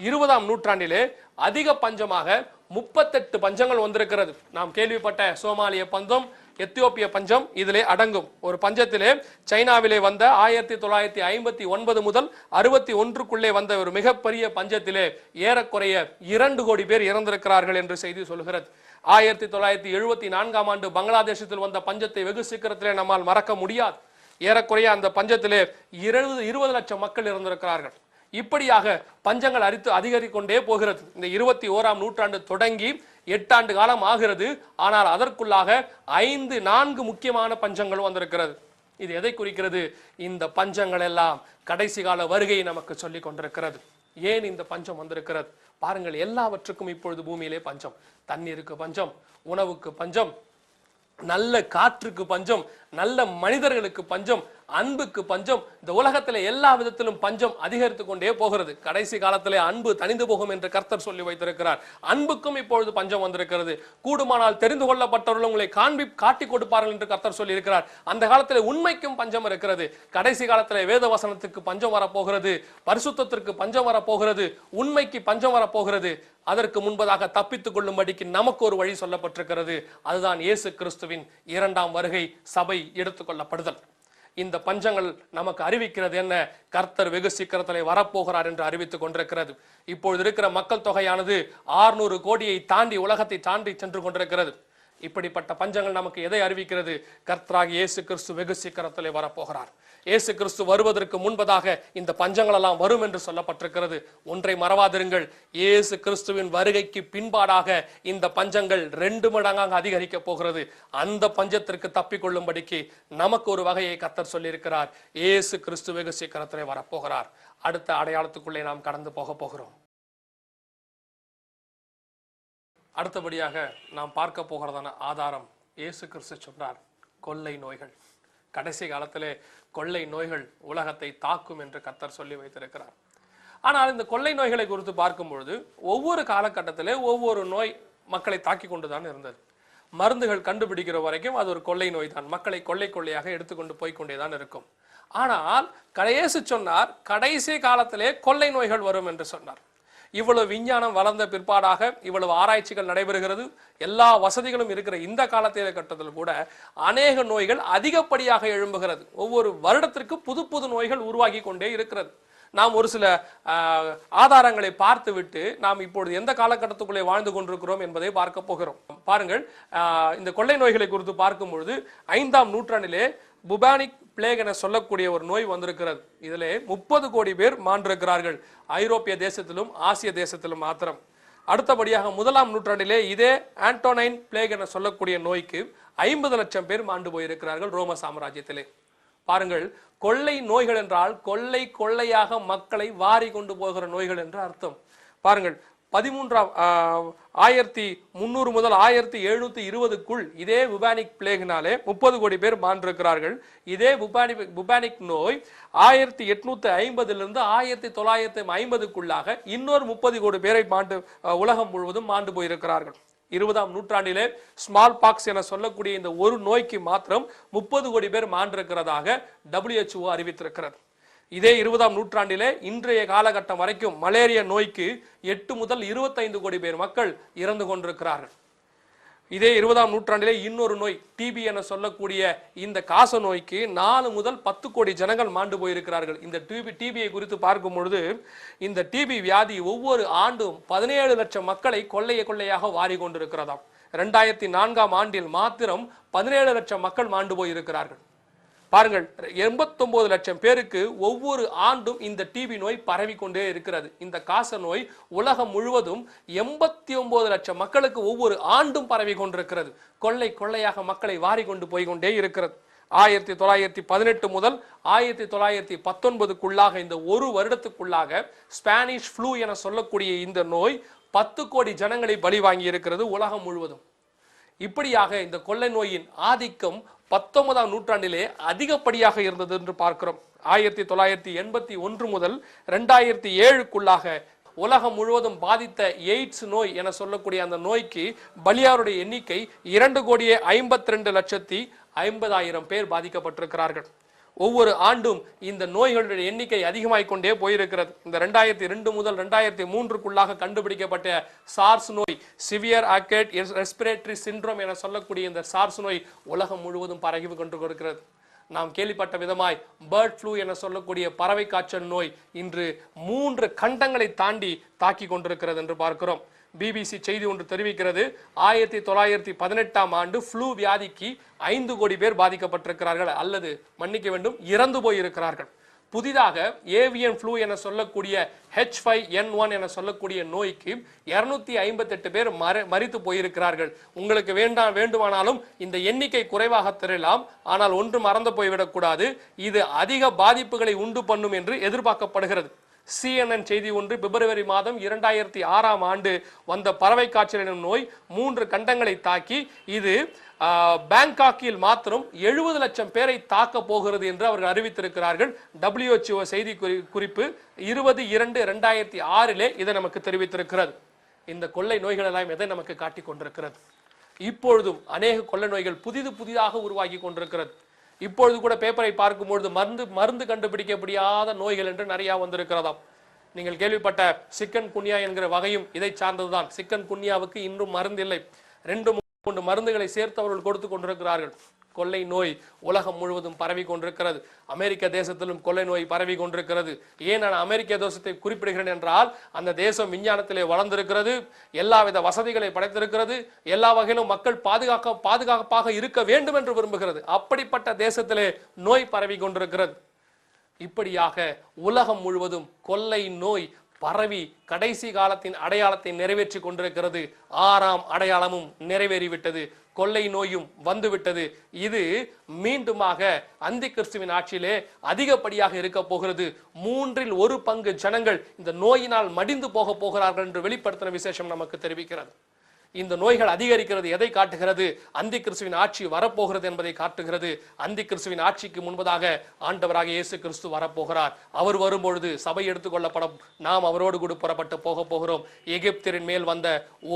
20ஆம் நூற்றாண்டிலே அதிக பஞ்சமாக 38 பஞ்சங்கள் வந்திருக்கிறது. நாம் கேள்விப்பட்ட சோமாலிய பஞ்சம், எத்தியோப்பிய பஞ்சம் இதிலே அடங்கும். ஒரு பஞ்சத்திலே சைனாவிலே வந்த 1959 முதல் 61க்குள்ளே வந்த ஒரு மிகப்பெரிய பஞ்சத்திலே ஏறக்குறைய 2 கோடி பேர் இறந்திருக்கிறார்கள் என்று செய்தி சொல்கிறது. 1974ஆம் ஆண்டு பங்களாதேசத்தில் வந்த பஞ்சத்தை வெகு சீக்கிரத்திலே நம்மால் மறக்க முடியாது. ஏறக்குறைய அந்த பஞ்சத்திலே 20 லட்சம் மக்கள் இறந்திருக்கிறார்கள். இப்படியாக பஞ்சங்கள் அதிகரிக்கொண்டே போகிறது. இந்த 21ஆம் நூற்றாண்டு தொடங்கி 8 ஆண்டு காலம் ஆகிறது. ஆனால் அதற்குள்ளாக 4 முக்கியமான பஞ்சங்கள் வந்திருக்கிறது. இது எதை குறிக்கிறது? இந்த பஞ்சங்கள் எல்லாம் கடைசி கால வருகையை நமக்கு சொல்லிக் கொண்டிருக்கிறது. ஏன் இந்த பஞ்சம் வந்திருக்கிறது? பாருங்கள், எல்லாவற்றுக்கும் இப்பொழுது பூமியிலே பஞ்சம். தண்ணீருக்கு பஞ்சம், உணவுக்கு பஞ்சம், நல்ல காற்றுக்கு பஞ்சம், நல்ல மனிதர்களுக்கு பஞ்சம், அன்புக்கு பஞ்சம். இந்த உலகத்திலே எல்லா விதத்திலும் பஞ்சம் அதிகரித்து கொண்டே போகிறது. கடைசி காலத்திலே அன்பு தணிந்து போகும் என்று கர்த்தர் சொல்லி வைத்திருக்கிறார். அன்புக்கும் இப்பொழுது பஞ்சம் வந்திருக்கிறது. கூடுமானால் தெரிந்து கொள்ளப்பட்டவர்கள் உங்களை காட்டி கொடுப்பார்கள் என்று கர்த்தர் சொல்லி இருக்கிறார். அந்த காலத்திலே உண்மைக்கும் பஞ்சம் இருக்கிறது. கடைசி காலத்திலே வேத வசனத்துக்கு பஞ்சம் வரப்போகிறது, பரிசுத்தத்திற்கு பஞ்சம் வரப்போகிறது, உண்மைக்கு பஞ்சம் வரப்போகிறது. அதற்கு முன்பதாக தப்பித்துக் கொள்ளும்படிக்கு நமக்கு ஒரு வழி சொல்லப்பட்டிருக்கிறது. அதுதான் இயேசு கிறிஸ்துவின் 2ஆம் வருகை, சபை எடுத்துக்கொள்ளப்படுதல். இந்த பஞ்சங்கள் நமக்கு அறிவிக்கிறது என்ன? கர்த்தர் வெகு சீக்கிரத்திலே வரப்போகிறார் என்று அறிவித்துக் கொண்டிருக்கிறது. இப்பொழுது இருக்கிற மக்கள் தொகையானது 600 கோடியை தாண்டி, உலகத்தை தாண்டி சென்று கொண்டிருக்கிறது. இப்படிப்பட்ட பஞ்சங்கள் நமக்கு எதை அறிவிக்கிறது? கர்த்தராகிய இயேசு கிறிஸ்து வெகு சீக்கிரத்திலே வரப்போகிறார். இயேசு கிறிஸ்து வருவதற்கு முன்பதாக இந்த பஞ்சங்கள் எல்லாம் வரும் என்று சொல்லப்பட்டிருக்கிறது. ஒன்றை மறவாதிருங்கள், இயேசு கிறிஸ்துவின் வருகைக்கு பின்பாடாக இந்த பஞ்சங்கள் 2 மடங்காக அதிகரிக்க போகிறது. அந்த பஞ்சத்திற்கு தப்பிக்கொள்ளும்படிக்கு நமக்கு ஒரு வகையை கர்த்தர் சொல்லியிருக்கிறார். இயேசு கிறிஸ்து வெகு சீக்கிரத்திலே வரப்போகிறார். அடுத்த அடையாளத்துக்குள்ளே நாம் கடந்து போகிறோம். அடுத்தபடியாக நாம் பார்க்க போகிறதான ஆதாரம், இயேசு கிறிஸ்து சொன்னார் கொள்ளை நோய்கள். கடைசி காலத்திலே கொள்ளை நோய்கள் உலகத்தை தாக்கும் என்று கர்த்தர் சொல்லி வைத்திருக்கிறார். ஆனால் இந்த கொள்ளை நோய்களை குறித்து பார்க்கும் பொழுது ஒவ்வொரு காலகட்டத்திலே ஒவ்வொரு நோய் மக்களை தாக்கி கொண்டுதான் இருந்தது. மருந்துகள் கண்டுபிடிக்கிற வரைக்கும் அது ஒரு கொள்ளை நோய் தான், மக்களை கொள்ளை கொள்ளையாக எடுத்துக்கொண்டு போய்கொண்டேதான் இருக்கும். ஆனால் இயேசு சொன்னார் கடைசி காலத்திலே கொள்ளை நோய்கள் வரும் என்று சொன்னார். இவ்வளவு விஞ்ஞானம் வளர்ந்த பிற்பாடாக இவ்வளவு ஆராய்ச்சிகள் நடைபெறுகிறது, எல்லா வசதிகளும் இருக்கிற இந்த காலத்திலே கட்டத்தில் கூட அநேக நோய்கள் அதிகப்படியாக எழும்புகிறது. ஒவ்வொரு வருடத்திற்கு புது புது நோய்கள் உருவாகி கொண்டே இருக்கிறது. நாம் ஒரு சில ஆதாரங்களை பார்த்துவிட்டு நாம் இப்பொழுது எந்த காலகட்டத்துக்குள்ளே வாழ்ந்து கொண்டிருக்கிறோம் என்பதை பார்க்க போகிறோம். பாருங்கள், இந்த கொள்ளை நோய்களை குறித்து பார்க்கும் பொழுது 5ஆம் நூற்றாண்டிலே புபானிக் பிளேக் என சொல்லக்கூடிய ஒரு நோய் வந்திருக்கிறது. இதிலே 30 கோடி பேர் மாண்டிருக்கிறார்கள், ஐரோப்பிய தேசத்திலும் ஆசிய தேசத்திலும் மாத்திரம். அடுத்தபடியாக 1ஆம் நூற்றாண்டிலே இதே ஆண்டோனைன் பிளேக் என சொல்லக்கூடிய நோய்க்கு 50 லட்சம் பேர் மாண்டு போயிருக்கிறார்கள் ரோம சாம்ராஜ்யத்திலே. பாருங்கள், கொள்ளை நோய்கள் என்றால் கொள்ளை கொள்ளையாக மக்களை வாரி கொண்டு போகிற நோய்கள் என்று அர்த்தம். பாருங்கள், 1300 முதல் 1720க்குள் இதே புபானிக் பிளேகினாலே 30 கோடி பேர் மாண்டிருக்கிறார்கள். இதே புபானிக் நோய் 1850 1950க்குள்ளாக இன்னொரு 30 கோடி பேரை உலகம் முழுவதும் மாண்டு போயிருக்கிறார்கள். 20ஆம் நூற்றாண்டிலே ஸ்மால் பாக்ஸ் என சொல்லக்கூடிய இந்த ஒரு நோய்க்கு மாத்திரம் 30 கோடி பேர் மாண்டிருக்கிறதாக WHO அறிவித்திருக்கிறது. இதே 20ஆம் நூற்றாண்டிலே இன்றைய காலகட்டம் வரைக்கும் மலேரியா நோய்க்கு 8 முதல் 25 கோடி பேர் மக்கள் இறந்து கொண்டிருக்கிறார்கள். இதே 20ஆம் நூற்றாண்டிலே இன்னொரு நோய் டிபி என சொல்லக்கூடிய இந்த காச நோய்க்கு 4 முதல் 10 கோடி ஜனங்கள் மாண்டு போயிருக்கிறார்கள். இந்த டிபியை குறித்து பார்க்கும் பொழுது இந்த டிபி வியாதி ஒவ்வொரு ஆண்டும் 17 லட்சம் மக்களை கொள்ளையாக வாரி கொண்டிருக்கிறதாம். 2004ஆம் ஆண்டில் மாத்திரம் 17 லட்சம் மக்கள் மாண்டு போயிருக்கிறார்கள். பாருங்கள், 89 லட்சம் பேருக்கு ஒவ்வொரு ஆண்டும் இந்த டிபி நோய் பரவி கொண்டே இருக்கிறது. இந்த காச நோய் உலகம் முழுவதும் 89 லட்சம் மக்களுக்கு ஒவ்வொரு ஆண்டும் பரவி கொண்டிருக்கிறது. கொள்ளையாக மக்களை வாரி கொண்டு போய்கொண்டே இருக்கிறது. 1918 முதல் 1919க்குள்ளாக இந்த ஒரு வருடத்துக்குள்ளாக ஸ்பானிஷ் ஃப்ளூ என சொல்லக்கூடிய இந்த நோய் 10 கோடி ஜனங்களை பலி வாங்கி இருக்கிறது உலகம் முழுவதும். இப்படியாக இந்த கொள்ளை நோயின் ஆதிக்கம் 19ஆம் நூற்றாண்டிலே அதிகப்படியாக இருந்தது என்று பார்க்கிறோம். 1981 முதல் 2007க்குள்ளாக உலகம் முழுவதும் பாதித்த எய்ட்ஸ் நோய் என சொல்லக்கூடிய அந்த நோய்க்கு பலியாருடைய எண்ணிக்கை 2,52,50,000 பேர் பாதிக்கப்பட்டிருக்கிறார்கள். ஒவ்வொரு ஆண்டும் இந்த நோய்களுடைய எண்ணிக்கை அதிகமாகிக் கொண்டே போயிருக்கிறது. இந்த 2002 முதல் 2003க்குள்ளாக கண்டுபிடிக்கப்பட்ட சார்ஸ் நோய், சிவியர் அக்யூட் ரெஸ்பிரேட்டரி சிண்ட்ரோம் என சொல்லக்கூடிய இந்த சார்ஸ் நோய் உலகம் முழுவதும் பரவி கொண்டு இருக்கிறது. நாம் கேள்விப்பட்ட விதமாய் பேர்ட் ஃப்ளூ என சொல்லக்கூடிய பறவை காய்ச்சல் நோய் இன்று 3 கண்டங்களை தாண்டி தாக்கி கொண்டிருக்கிறது என்று பார்க்கிறோம். பிபிசி செய்தி ஒன்று தெரிவிக்கிறது, 1918ஆம் ஆண்டு ஃப்ளூ வியாதிக்கு 5 கோடி பேர் பாதிக்கப்பட்டிருக்கிறார்கள், அல்லது மன்னிக்க வேண்டும், இறந்து போயிருக்கிறார்கள். புதிதாக ஏவியன் ஃப்ளூ என சொல்லக்கூடிய H5N1 என சொல்லக்கூடிய நோய்க்கு 258 பேர் மரித்து போயிருக்கிறார்கள். உங்களுக்கு வேண்டுமானாலும் இந்த எண்ணிக்கை குறைவாக தெரியலாம், ஆனால் ஒன்று மறந்து போய்விடக்கூடாது, இது அதிக பாதிப்புகளை உண்டு பண்ணும் என்று எதிர்பார்க்கப்படுகிறது. CNN செய்தி ஒன்று பிப்ரவரி மாதம் 2006ஆம் ஆண்டு வந்த பறவை காய்ச்சல் எனும் நோய் 3 கண்டங்களை தாக்கி இது பேங்காக்கில் மாத்திரம் 70 லட்சம் பேரை தாக்க போகிறது என்று அவர்கள் அறிவித்திருக்கிறார்கள். WHO செய்தி குறிப்பு 20/2/2006 இதை நமக்கு தெரிவித்திருக்கிறது. இந்த கொள்ளை நோய்கள் எல்லாம் எதை நமக்கு காட்டிக் கொண்டிருக்கிறது? இப்பொழுதும் அநேக கொள்ளை நோய்கள் புதிதாக உருவாகி கொண்டிருக்கிறது. இப்பொழுது கூட பேப்பரை பார்க்கும்பொழுது மருந்து கண்டுபிடிக்க முடியாத நோய்கள் என்று நிறைய வந்திருக்கிறதாம். நீங்கள் கேள்விப்பட்ட சிக்கன் குன்யா என்கிற வகையும் இதை சார்ந்ததுதான். சிக்கன் குன்யாவுக்கு இன்னும் மருந்து இல்லை. 2-3 மருந்துகளை சேர்த்து அவர்கள் கொடுத்து கொண்டிருக்கிறார்கள். கொள்ளை நோய் உலகம் முழுவதும் பரவி கொண்டிருக்கிறது. அமெரிக்க தேசத்திலும் கொள்ளை நோய் பரவி கொண்டிருக்கிறது. ஏன் நான் அமெரிக்க தேசத்தை குறிப்பிடுகிறேன் என்றால், அந்த தேசம் விஞ்ஞானத்திலே வளர்ந்திருக்கிறது, எல்லாவித வசதிகளை படைத்திருக்கிறது, எல்லா வகையிலும் மக்கள் பாதுகாப்பாக இருக்க வேண்டும் என்று விரும்புகிறது. அப்படிப்பட்ட தேசத்திலே நோய் பரவி கொண்டிருக்கிறது. இப்படியாக உலகம் முழுவதும் கொள்ளை நோய் பரவி கடைசி காலத்தின் அடையாளத்தை நிறைவேற்றி கொண்டிருக்கிறது. 6ஆம் அடையாளமும் நிறைவேறிவிட்டது. கொள்ளை நோயும் வந்துவிட்டது. இது மீண்டுமாக அந்தி கிறிஸ்துவின் ஆட்சியிலே அதிகப்படியாக இருக்க போகிறது. 1/3 பங்கு ஜனங்கள் இந்த நோயினால் மடிந்து போக போகிறார்கள் என்று வெளிப்படுத்தின விசேஷம் நமக்கு தெரிவிக்கிறது. இந்த நோய்கள் அதிகரிக்கிறது எதை காட்டுகிறது? அந்தி கிறிஸ்துவின் ஆட்சி வரப்போகிறது என்பதை காட்டுகிறது. அந்தி கிறிஸ்துவின் ஆட்சிக்கு முன்பதாக ஆண்டவராக இயேசு கிறிஸ்து வரப்போகிறார். அவர் வரும்பொழுது சபை எடுத்துக்கொள்ளப்படும், நாம் அவரோடு கூட புறப்பட்டு போக போகிறோம். எகிப்தியரின் மேல் வந்த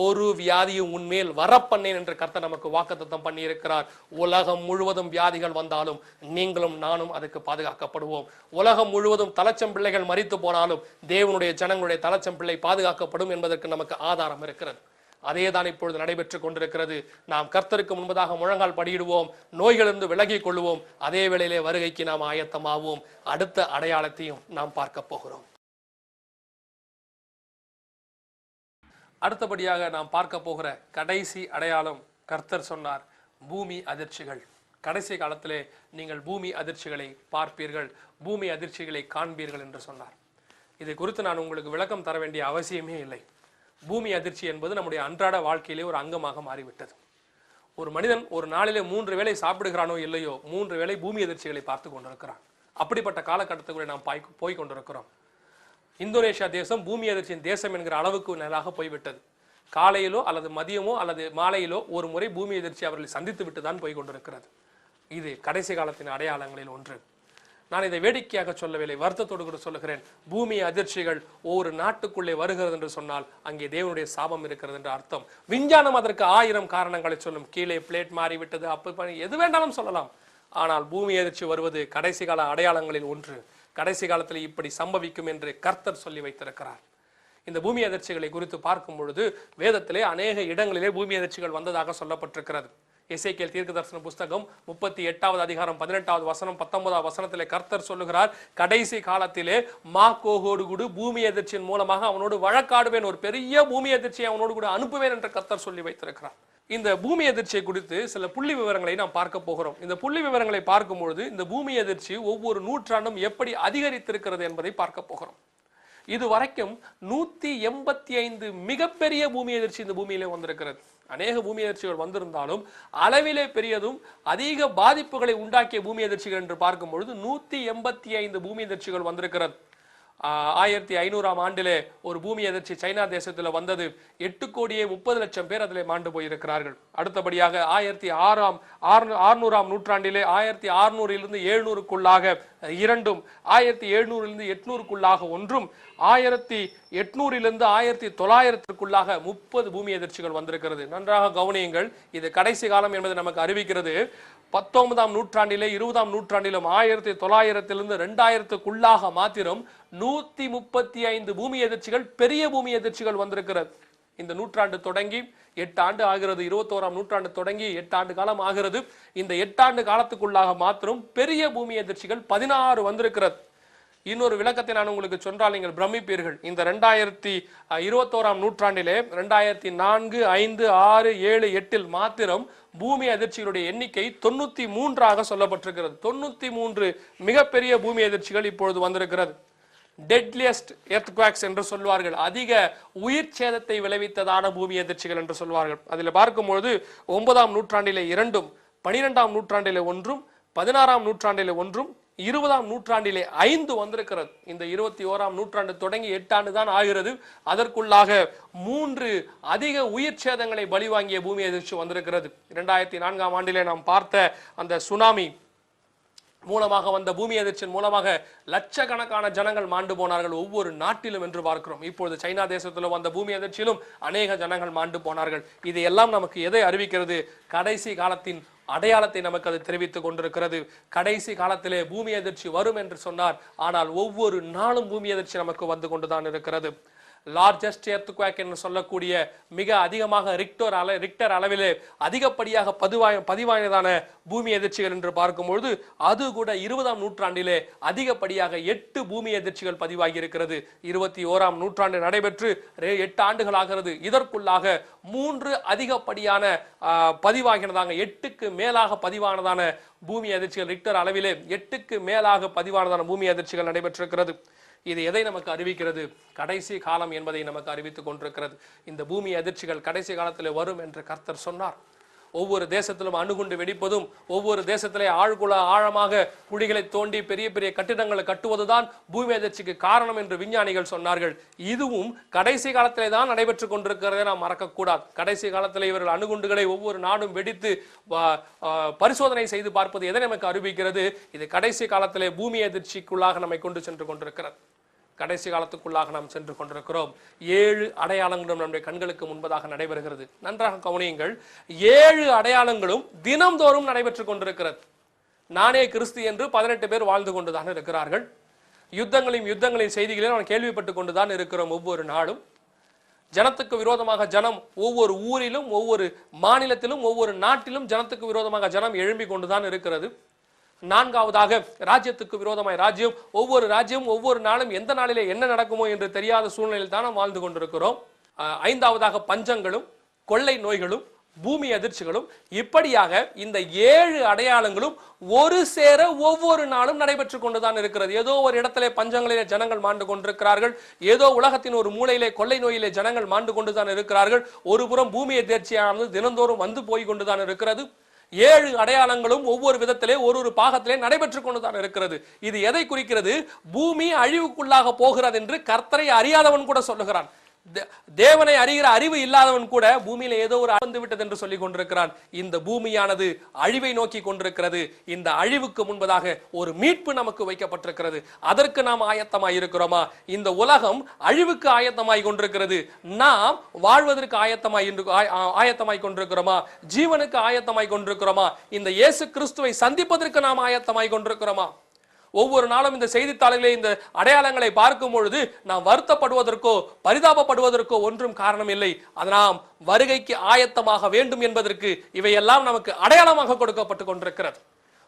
ஒரு வியாதியும் உன்மேல் வரப்பண்ணேன் என்று கர்த்தர் நமக்கு வாக்குத்தத்தம் பண்ணி இருக்கிறார். உலகம் முழுவதும் வியாதிகள் வந்தாலும் நீங்களும் நானும் அதுக்கு பாதுகாக்கப்படுவோம். உலகம் முழுவதும் தலச்சம் பிள்ளைகள் மரித்து போனாலும் தேவனுடைய ஜனங்களுடைய தலச்சம் பிள்ளை பாதுகாக்கப்படும் என்பதற்கு நமக்கு ஆதாரம் இருக்கிறது. அதேதான் இப்பொழுது நடைபெற்றுக் கொண்டிருக்கிறது. நாம் கர்த்தருக்கு முன்பதாக முழங்கால் படியிடுவோம், நோய்களிலிருந்து விலகிக் கொள்வோம். அதே வேளையிலே வருகைக்கு நாம் ஆயத்தமாவோம். அடுத்த அடையாளத்தையும் நாம் பார்க்க போகிறோம். அடுத்தபடியாக நாம் பார்க்க போகிற கடைசி அடையாளம், கர்த்தர் சொன்னார், பூமி அதிர்ச்சிகள். கடைசி காலத்திலே நீங்கள் பூமி அதிர்ச்சிகளை பார்ப்பீர்கள், பூமி அதிர்ச்சிகளை காண்பீர்கள் என்று சொன்னார். இதை குறித்து நான் உங்களுக்கு விளக்கம் தர வேண்டிய அவசியமே இல்லை. பூமி அதிர்ச்சி என்பது நம்முடைய அன்றாட வாழ்க்கையிலே ஒரு அங்கமாக மாறிவிட்டது. ஒரு மனிதன் ஒரு நாளிலே 3 வேளை சாப்பிடுகிறானோ இல்லையோ 3 வேளை பூமி அதிர்ச்சிகளை பார்த்து கொண்டிருக்கிறான். அப்படிப்பட்ட காலகட்டத்துக்குள்ளே நாம் போய் கொண்டிருக்கிறோம். இந்தோனேஷியா தேசம் பூமி அதிர்ச்சியின் தேசம் என்கிற அளவுக்கு நேராக போய்விட்டது. காலையிலோ அல்லது மதியமோ அல்லது மாலையிலோ ஒரு முறை பூமி அதிர்ச்சி அவர்களை சந்தித்து விட்டு தான் போய் கொண்டிருக்கிறது. இது கடைசி காலத்தின் அடையாளங்களில் ஒன்று. நான் இதை வேடிக்கையாக சொல்லவில்லை, வருத்தத்தோடு கூட சொல்லுகிறேன். பூமி அதிர்ச்சிகள் ஒரு நாட்டுக்குள்ளே வருகிறது என்று சொன்னால் அங்கே தேவனுடைய சாபம் இருக்கிறது என்று அர்த்தம். விஞ்ஞானம் அதற்கு 1000 காரணங்களை சொல்லும். கீழே பிளேட் மாறிவிட்டது, அப்படி எது வேண்டாலும் சொல்லலாம். ஆனால் பூமி அதிர்ச்சி வருவது கடைசி கால அடையாளங்களில் ஒன்று. கடைசி காலத்தில் இப்படி சம்பவிக்கும் என்று கர்த்தர் சொல்லி வைத்திருக்கிறார். இந்த பூமி அதிர்ச்சிகளை குறித்து பார்க்கும் பொழுது வேதத்திலே அநேக இடங்களிலே பூமி அதிர்ச்சிகள் வந்ததாக சொல்லப்பட்டிருக்கிறது. எசேக்கியேல் தீர்க்கதரிசன புஸ்தகம் 38வது அதிகாரம் 18வது வசனம் 19வது வசனத்திலே கர்த்தர் சொல்லுகிறார், கடைசி காலத்திலே மாகோகோடு கூட பூமி அதிர்ச்சியின் மூலமாக அவனோடு வழக்காடுவேன், ஒரு பெரிய பூமி அதிர்ச்சியை அவனோடு கூட அனுப்புவேன் என்று கர்த்தர் சொல்லி வைத்திருக்கிறார். இந்த பூமி அதிர்ச்சியை குறித்து சில புள்ளி விவரங்களை நாம் பார்க்க போகிறோம். இந்த புள்ளி விவரங்களை பார்க்கும்பொழுது இந்த பூமி அதிர்ச்சி ஒவ்வொரு நூற்றாண்டும் எப்படி அதிகரித்திருக்கிறது என்பதை பார்க்க போகிறோம். இது வரைக்கும் 185 மிகப்பெரிய பூமி அதிர்ச்சி இந்த பூமியிலே வந்திருக்கிறது. அநேக பூமி அதிர்ச்சிகள் வந்திருந்தாலும் அளவிலே பெரியதும் அதிக பாதிப்புகளை உண்டாக்கிய பூமி அதிர்ச்சிகள் என்று பார்க்கும் பொழுது 185 பூமி அதிர்ச்சிகள் வந்திருக்கிறது. 1500ஆம் ஆண்டிலே ஒரு பூமி அதிர்ச்சி சைனா தேசத்தில் வந்தது. 8,30,00,000 பேர் அதிலே மாண்டு போயிருக்கிறார்கள். அடுத்தபடியாக 1600ஆம் நூற்றாண்டிலே 1600 700க்குள்ளாக 2, 1700 800க்குள்ளாக 1, 1800 1900க்குள்ளாக 30 பூமி அதிர்ச்சிகள் வந்திருக்கிறது. நன்றாக கவனியுங்கள், இது கடைசி காலம் என்பதை நமக்கு அறிவிக்கிறது. 19ஆம் நூற்றாண்டிலே 20ஆம் நூற்றாண்டிலும் 1900 2000க்குள்ளாக மாத்திரம் 135 பூமி அதிர்ச்சிகள், பெரிய பூமி அதிர்ச்சிகள் வந்திருக்கிறது. இந்த நூற்றாண்டு தொடங்கி 8 ஆண்டு ஆகிறது. 21ஆம் நூற்றாண்டு தொடங்கி 8 ஆண்டு காலம் ஆகிறது. இந்த 8 ஆண்டு காலத்துக்குள்ளாக மாத்திரம் பெரிய பூமி அதிர்ச்சிகள் 16 வந்திருக்கிறது. இன்னொரு விளக்கத்தை நான் உங்களுக்கு சொன்னால் நீங்கள் பிரமிப்பீர்கள். இந்த 2021ஆம் நூற்றாண்டிலே 2004, 5, 6, 7, 8 மாத்திரம் பூமி அதிர்ச்சிகளுடைய எண்ணிக்கை 93ஆக சொல்லப்பட்டிருக்கிறது. 93 மிகப்பெரிய பூமி அதிர்ச்சிகள் இப்பொழுது வந்திருக்கிறது. டெட்லியஸ்ட் எர்த்குவேக்ஸ் என்று சொல்வார்கள், அதிக உயிர் சேதத்தை விளைவித்ததான பூமி அதிர்ச்சிகள் என்று சொல்வார்கள். அதில் பார்க்கும்பொழுது 9ஆம் நூற்றாண்டிலே 2, 12ஆம் நூற்றாண்டிலே 1, 16ஆம் நூற்றாண்டிலே 1, 20ஆம் நூற்றாண்டிலே 5 வந்திருக்கிறது. இந்த 21ஆம் நூற்றாண்டு தொடங்கி 8 ஆண்டு தான் ஆகிறது. அதற்குள்ளாக 3 அதிக உயிர் சேதங்களை பலி வாங்கிய பூமி அதிர்ச்சி வந்திருக்கிறது. 2004ஆம் ஆண்டிலே நாம் பார்த்த அந்த சுனாமி மூலமாக வந்த பூமி அதிர்ச்சியின் மூலமாக லட்சக்கணக்கான ஜனங்கள் மாண்டு போனார்கள் ஒவ்வொரு நாட்டிலும் என்று பார்க்கிறோம். இப்பொழுது சைனா தேசத்தில் வந்த பூமி அதிர்ச்சியிலும் அநேக ஜனங்கள் மாண்டு போனார்கள். இது எல்லாம் நமக்கு எதை அறிவிக்கிறது? கடைசி காலத்தின் அடையாளத்தை நமக்கு அது தெரிவித்துக் கொண்டிருக்கிறது. கடைசி காலத்திலே பூமி அதிர்ச்சி வரும் என்று சொன்னார். ஆனால் ஒவ்வொரு நாளும் பூமி அதிர்ச்சி நமக்கு வந்து கொண்டுதான் இருக்கிறது. லார்ஜஸ்ட் எர்த்குவேக் என்று சொல்லக்கூடிய மிக அதிகமாக ரிக்டர் அளவிலே அதிகப்படியாக பதிவானதான பூமி அதிர்ச்சிகள் என்று பார்க்கும்பொழுது அது கூட 20ஆம் நூற்றாண்டிலே அதிகப்படியாக 8 பூமி அதிர்ச்சிகள் பதிவாகி இருக்கிறது. 21ஆம் நூற்றாண்டு நடைபெற்று 8 ஆண்டுகள் ஆகிறது. இதற்குள்ளாக 3 அதிகப்படியான பதிவாகினதாங்க 8க்கு மேலாக பதிவானதான பூமி அதிர்ச்சிகள், ரிக்டர் அளவிலே 8க்கு மேலாக பதிவானதான பூமி அதிர்ச்சிகள் நடைபெற்றிருக்கிறது. இது எதை நமக்கு அறிவிக்கிறது? கடைசி காலம் என்பதை நமக்கு அறிவித்துக் கொண்டிருக்கிறது. இந்த பூமி அதிர்ச்சிகள் கடைசி காலத்தில் வரும் என்று கர்த்தர் சொன்னார். ஒவ்வொரு தேசத்திலும் அணுகுண்டு வெடிப்பதும், ஒவ்வொரு தேசத்திலே ஆழ்குள ஆழமாக குழிகளை தோண்டி பெரிய பெரிய கட்டிடங்களை கட்டுவதுதான் பூமி அதிர்ச்சிக்கு காரணம் என்று விஞ்ஞானிகள் சொன்னார்கள். இதுவும் கடைசி காலத்திலே தான் நடைபெற்றுக் கொண்டிருக்கிறதை நாம் மறக்கக்கூடாது. கடைசி காலத்தில் இவர்கள் அணுகுண்டுகளை ஒவ்வொரு நாடும் வெடித்து பரிசோதனை செய்து பார்ப்பது எதை நமக்கு அறிவிக்கிறது? இது கடைசி காலத்திலே பூமி அதிர்ச்சிக்குள்ளாக நம்மை கொண்டு சென்று கொண்டிருக்கிறது. கடைசி காலத்துக்குள்ளாக நாம் சென்று கொண்டிருக்கிறோம். 7 அடையாளங்களும் நம்முடைய கண்களுக்கு முன்பதாக நடைபெறுகிறது. நன்றாக கவனியுங்கள். 7 அடையாளங்களும் தினம்தோறும் நடைபெற்றுக் கொண்டிருக்கிறது. நானே கிறிஸ்து என்று 18 பேர் வாழ்ந்து கொண்டுதான் இருக்கிறார்கள். யுத்தங்களின் செய்திகளையும் நாம் கேள்விப்பட்டுக் கொண்டுதான் இருக்கிறோம். ஒவ்வொரு நாளும் ஜனத்துக்கு விரோதமாக ஜனம், ஒவ்வொரு ஊரிலும், ஒவ்வொரு மாநிலத்திலும், ஒவ்வொரு நாட்டிலும் ஜனத்துக்கு விரோதமாக ஜனம் எழும்பிக் கொண்டுதான் இருக்கிறது. 4வதாக ராஜ்யத்துக்கு விரோதமாய் ராஜ்யம், ஒவ்வொரு ராஜ்யம் ஒவ்வொரு நாளும் எந்த நாளிலே என்ன நடக்குமோ என்று தெரியாத சூழ்நிலையில் தான் நாம் வாழ்ந்து கொண்டிருக்கிறோம். 5வதாக பஞ்சங்களும் கொள்ளை நோய்களும் பூமி அதிர்ச்சிகளும், இப்படியாக இந்த 7 அடையாளங்களும் ஒரு சேர ஒவ்வொரு நாளும் நடைபெற்றுக் கொண்டுதான் இருக்கிறது. ஏதோ ஒரு இடத்திலே பஞ்சங்களிலே ஜனங்கள் மாண்டு கொண்டிருக்கிறார்கள், ஏதோ உலகத்தின் ஒரு மூலையிலே கொள்ளை நோயிலே ஜனங்கள் மாண்டு கொண்டுதான் இருக்கிறார்கள். ஒரு புறம் பூமி அதிர்ச்சியானது தினந்தோறும் வந்து போய் கொண்டுதான் இருக்கிறது. 7 அடையாளங்களும் ஒவ்வொரு விதத்திலே ஒரு பாகத்திலே நடைபெற்றுக் கொண்டுதான் இருக்கிறது. இது எதை குறிக்கிறது? பூமி அழிவுக்குள்ளாக போகிறது என்று கர்த்தரை அறியாதவன் கூட சொல்லுகிறான். தேவனை அறிகிற அறிவு இல்லாதவன் கூட பூமியில ஏதோ ஒரு வந்து விட்டது என்று சொல்லிக் கொண்டிருக்கிறான். இந்த பூமியானது அழிவை நோக்கி கொண்டிருக்கிறது. இந்த அழிவுக்கு முன்பதாக ஒரு மீட்பு நமக்கு வைக்கப்பட்டிருக்கிறது. அதற்கு நாம் ஆயத்தமாய் இருக்கிறோமா? இந்த உலகம் அழிவுக்கு ஆயத்தமாய் கொண்டிருக்கிறது. நாம் வாழ்வதற்கு ஆயத்தமாய் கொண்டிருக்கிறோமா? ஜீவனுக்கு ஆயத்தமாய் கொண்டிருக்கிறோமா? இந்த இயேசு கிறிஸ்துவை சந்திப்பதற்கு நாம் ஆயத்தமாய் கொண்டிருக்கிறோமா? ஒவ்வொரு நாளும் இந்த செய்தித்தாள்களே இந்த அடையாளங்களை பார்க்கும் பொழுது நாம் வருத்தப்படுவதற்கோ பரிதாபப்படுவதற்கோ ஒன்றும் காரணம் இல்லை. அது நாம் வருகைக்கு ஆயத்தமாக வேண்டும் என்பதற்கு இவையெல்லாம் நமக்கு அடையாளமாக கொடுக்கப்பட்டு கொண்டிருக்கிறது.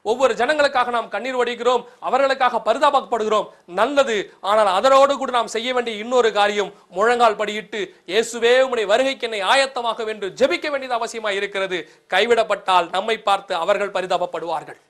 ஒவ்வொரு ஜனங்களுக்காக நாம் கண்ணீர் வடிக்கிறோம், அவர்களுக்காக பரிதாபப்படுகிறோம், நல்லது. ஆனால் அதனோடு கூட நாம் செய்ய வேண்டிய இன்னொரு காரியம், முழங்கால் படியிட்டு இயேசுவே உம்முடைய வருகைக்கு என்னை ஆயத்தமாக வேண்டும் ஜெபிக்க வேண்டியது அவசியமாக இருக்கிறது. கைவிடப்பட்டால் நம்மை பார்த்து அவர்கள் பரிதாபப்படுவார்கள்.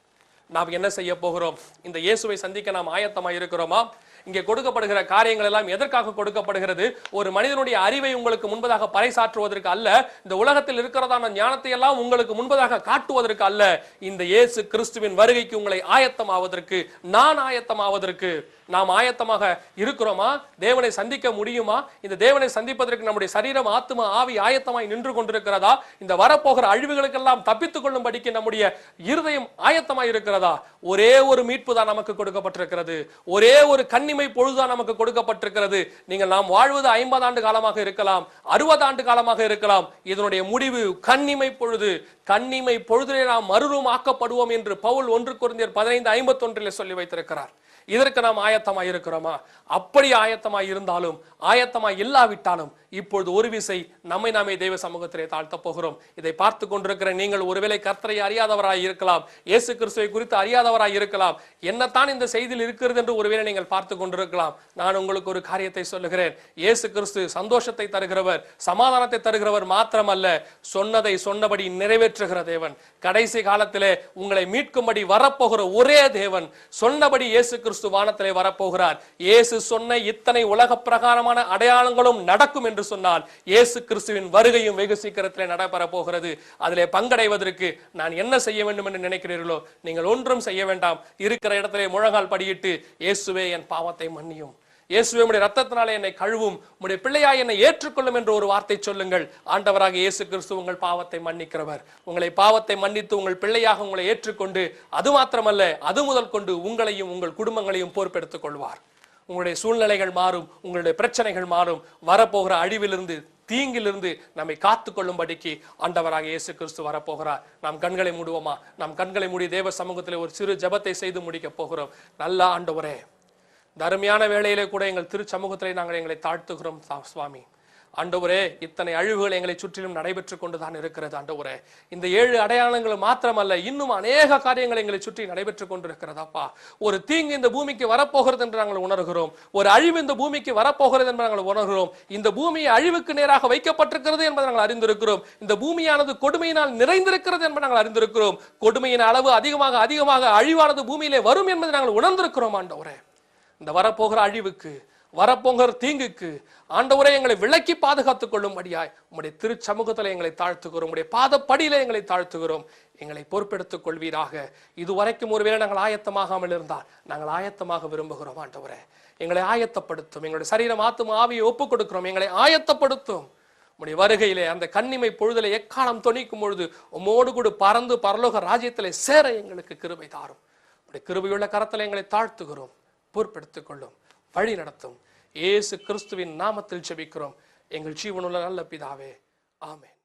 நாம் என்ன செய்ய போகிறோம்? இந்த இயேசுவை சந்திக்க நாம் ஆயத்தமாக இருக்கிறோமா? இங்கே கொடுக்கப்படுகிற காரியங்கள் எல்லாம் எதற்காக கொடுக்கப்படுகிறது? ஒரு மனிதனுடைய அறிவை உங்களுக்கு முன்பதாக பறைசாற்றுவதற்கு அல்ல, இந்த உலகத்தில் இருக்கிறதான ஞானத்தை எல்லாம் உங்களுக்கு முன்பதாக காட்டுவதற்கு அல்ல, இந்த இயேசு கிறிஸ்துவின் வருகைக்கு உங்களை ஆயத்தமாவதற்கு, நான் ஆயத்தமாவதற்கு. நாம் ஆயத்தமாக இருக்கிறோமா? தேவனை சந்திக்க முடியுமா? இந்த தேவனை சந்திப்பதற்கு நம்முடைய சரீரம், ஆத்மா, ஆவி ஆயத்தமாய் நின்று கொண்டிருக்கிறதா? இந்த வரப்போகிற அழிவுகளுக்கெல்லாம் தப்பித்துக் கொள்ளும்படிக்கு நம்முடைய இருதயம் ஆயத்தமாய் இருக்கிறதா? ஒரே ஒரு மீட்பு தான் நமக்கு கொடுக்கப்பட்டிருக்கிறது. ஒரே ஒரு கன்னிமை பொழுதுதான் நமக்கு கொடுக்கப்பட்டிருக்கிறது. நாம் வாழ்வது 50 ஆண்டு காலமாக இருக்கலாம், 60 ஆண்டு காலமாக இருக்கலாம். இதனுடைய முடிவு கன்னிமை பொழுது. கன்னிமை பொழுதிலே நாம் மறுரூபமாக்கப்படுவோம் என்று பவுல் 1 கொரிந்தியர் 15:51 சொல்லி வைத்திருக்கிறார். இதற்கு நாம் ஆயத்தமாய் இருக்கிறோமா? அப்படி ஆயத்தமாய் இருந்தாலும் ஆயத்தமாய் இல்லாவிட்டாலும் இப்பொழுது ஒரு விசை நம்மை நாமே தெய்வ சமூகத்திலே தாழ்த்த போகிறோம். இதை பார்த்து கொண்டிருக்கிற நீங்கள் ஒருவேளை கர்த்தரை அறியாதவராய் இருக்கலாம், இயேசு கிறிஸ்துவை குறித்து அறியாதவராய் இருக்கலாம், என்னத்தான் இந்த செய்தியில் இருக்கிறது என்று ஒருவேளை நீங்கள் பார்த்து கொண்டிருக்கலாம். நான் உங்களுக்கு ஒரு காரியத்தை சொல்லுகிறேன். இயேசு கிறிஸ்து சந்தோஷத்தை தருகிறவர், சமாதானத்தை தருகிறவர் மாத்திரமல்ல, சொன்னதை சொன்னபடி நிறைவேற்றுகிற தேவன். கடைசி காலத்திலே உங்களை மீட்கும்படி வரப்போகிற ஒரே தேவன். சொன்னபடி இயேசு கிறிஸ்து வானத்திலே வரப்போகிறார். இயேசு சொன்ன இத்தனை உலக பிரகாரமான அடையாளங்களும் நடக்கும் என்று சொன்னால் இயேசு கிறிஸ்துவின் வருகையும் வெகு சீக்கிரத்திலே நடைபெற போகிறது. அதிலே பங்கடைவதற்கு நான் என்ன செய்ய வேண்டும் என்று நினைக்கிறீர்களோ நீங்கள் ஒன்றும் செய்ய வேண்டாம். இருக்கிற இடத்திலே முழங்கால் படியிட்டு, இயேசுவே என் பாவத்தை மன்னியும், இயேசுவே உம்முடைய ரத்தத்தினாலே என்னை கழுவும், உம்முடைய பிள்ளையாய் என்னை ஏற்றுக்கொள்ளும் என்று ஒரு வார்த்தை சொல்லுங்கள். ஆண்டவராக இயேசு கிறிஸ்து உங்கள் பாவத்தை மன்னிக்கிறவர். உங்களை பாவத்தை மன்னித்து உங்கள் பிள்ளையாக உங்களை ஏற்றுக்கொண்டு, அது மாத்திரமல்ல, அது முதல் கொண்டு உங்களையும் உங்கள் குடும்பங்களையும் பொறுப்பெடுத்துக் கொள்வார். உங்களுடைய சூழ்நிலைகள் மாறும், உங்களுடைய பிரச்சனைகள் மாறும். வரப்போகிற அழிவிலிருந்து, தீங்கிலிருந்து நம்மை காத்துக் கொள்ளும்படிக்கு ஆண்டவராக இயேசு கிறிஸ்து வரப்போகிறார். நாம் கண்களை மூடுவோமா? நாம் கண்களை மூடி தேவ சமூகத்திலே ஒரு சிறு ஜெபத்தை செய்து முடிக்க போகிறோம். நல்ல ஆண்டவரே, தருமையான வேளையிலே கூட எங்கள் திரு சமூகத்திலே நாங்கள் எங்களை தாழ்த்துகிறோம் சுவாமி. ஆண்டவரே, இத்தனை அழிவுகள் எங்களை சுற்றிலும் நடைபெற்றுக் கொண்டுதான் இருக்கிறது. ஆண்டவரே, இந்த 7 அடையாளங்கள் மாத்திரமல்ல, இன்னும் அநேக காரியங்கள் எங்களை சுற்றி நடைபெற்றுக் கொண்டிருக்கிறதாப்பா. ஒரு தீங்கு இந்த பூமிக்கு வரப்போகிறது என்று நாங்கள் உணர்கிறோம். ஒரு அழிவு இந்த பூமிக்கு வரப்போகிறது என்று நாங்கள் உணர்கிறோம். இந்த பூமி அழிவுக்கு நேராக வைக்கப்பட்டிருக்கிறது என்பதை நாங்கள் அறிந்திருக்கிறோம். இந்த பூமியானது கொடுமையினால் நிறைந்திருக்கிறது என்பதை நாங்கள் அறிந்திருக்கிறோம். கொடுமையின் அளவு அதிகமாக அதிகமாக அழிவானது பூமியிலே வரும் என்பதை நாங்கள் உணர்ந்திருக்கிறோம். ஆண்டவரே, இந்த வரப்போகிற அழிவுக்கு வரப்போங்கிற தீங்குக்கு ஆண்டவரே எங்களை விலக்கி பாதுகாத்துக் கொள்ளும்படியாய் உம்முடைய திருச்சமூகத்தில் எங்களை தாழ்த்துகிறோம். உம்முடைய பாதப்படியில எங்களை தாழ்த்துகிறோம். எங்களை பொறுப்பெடுத்துக் கொள்வீராக. இதுவரைக்கும் ஒருவேளை நாங்கள் ஆயத்தமாகாமல் இருந்தால் நாங்கள் ஆயத்தமாக விரும்புகிறோம். ஆண்டவரே எங்களை ஆயத்தப்படுத்தும். எங்களுடைய சரீரம் ஆத்தும ஆவியை ஒப்புக் கொடுக்கிறோம். எங்களை ஆயத்தப்படுத்தும். உம்முடைய வருகையிலே அந்த கன்னிமை பொழுதிலே எக்காலம் தொனிக்கும் பொழுது உம்மோடு கூட பறந்து பரலோக ராஜ்யத்திலே சேர எங்களுக்கு கிருபை தாரும். உம்முடைய கிருபையுள்ள கரத்தில் எங்களை தாழ்த்துகிறோம். பொறுப்பெடுத்துக் கொள்ளும். வழி நடத்தும். இயேசு கிறிஸ்துவின் நாமத்தில் ஜெபிக்கிறோம் எங்கள் ஜீவனுள்ள நல்ல பிதாவே. ஆமென்.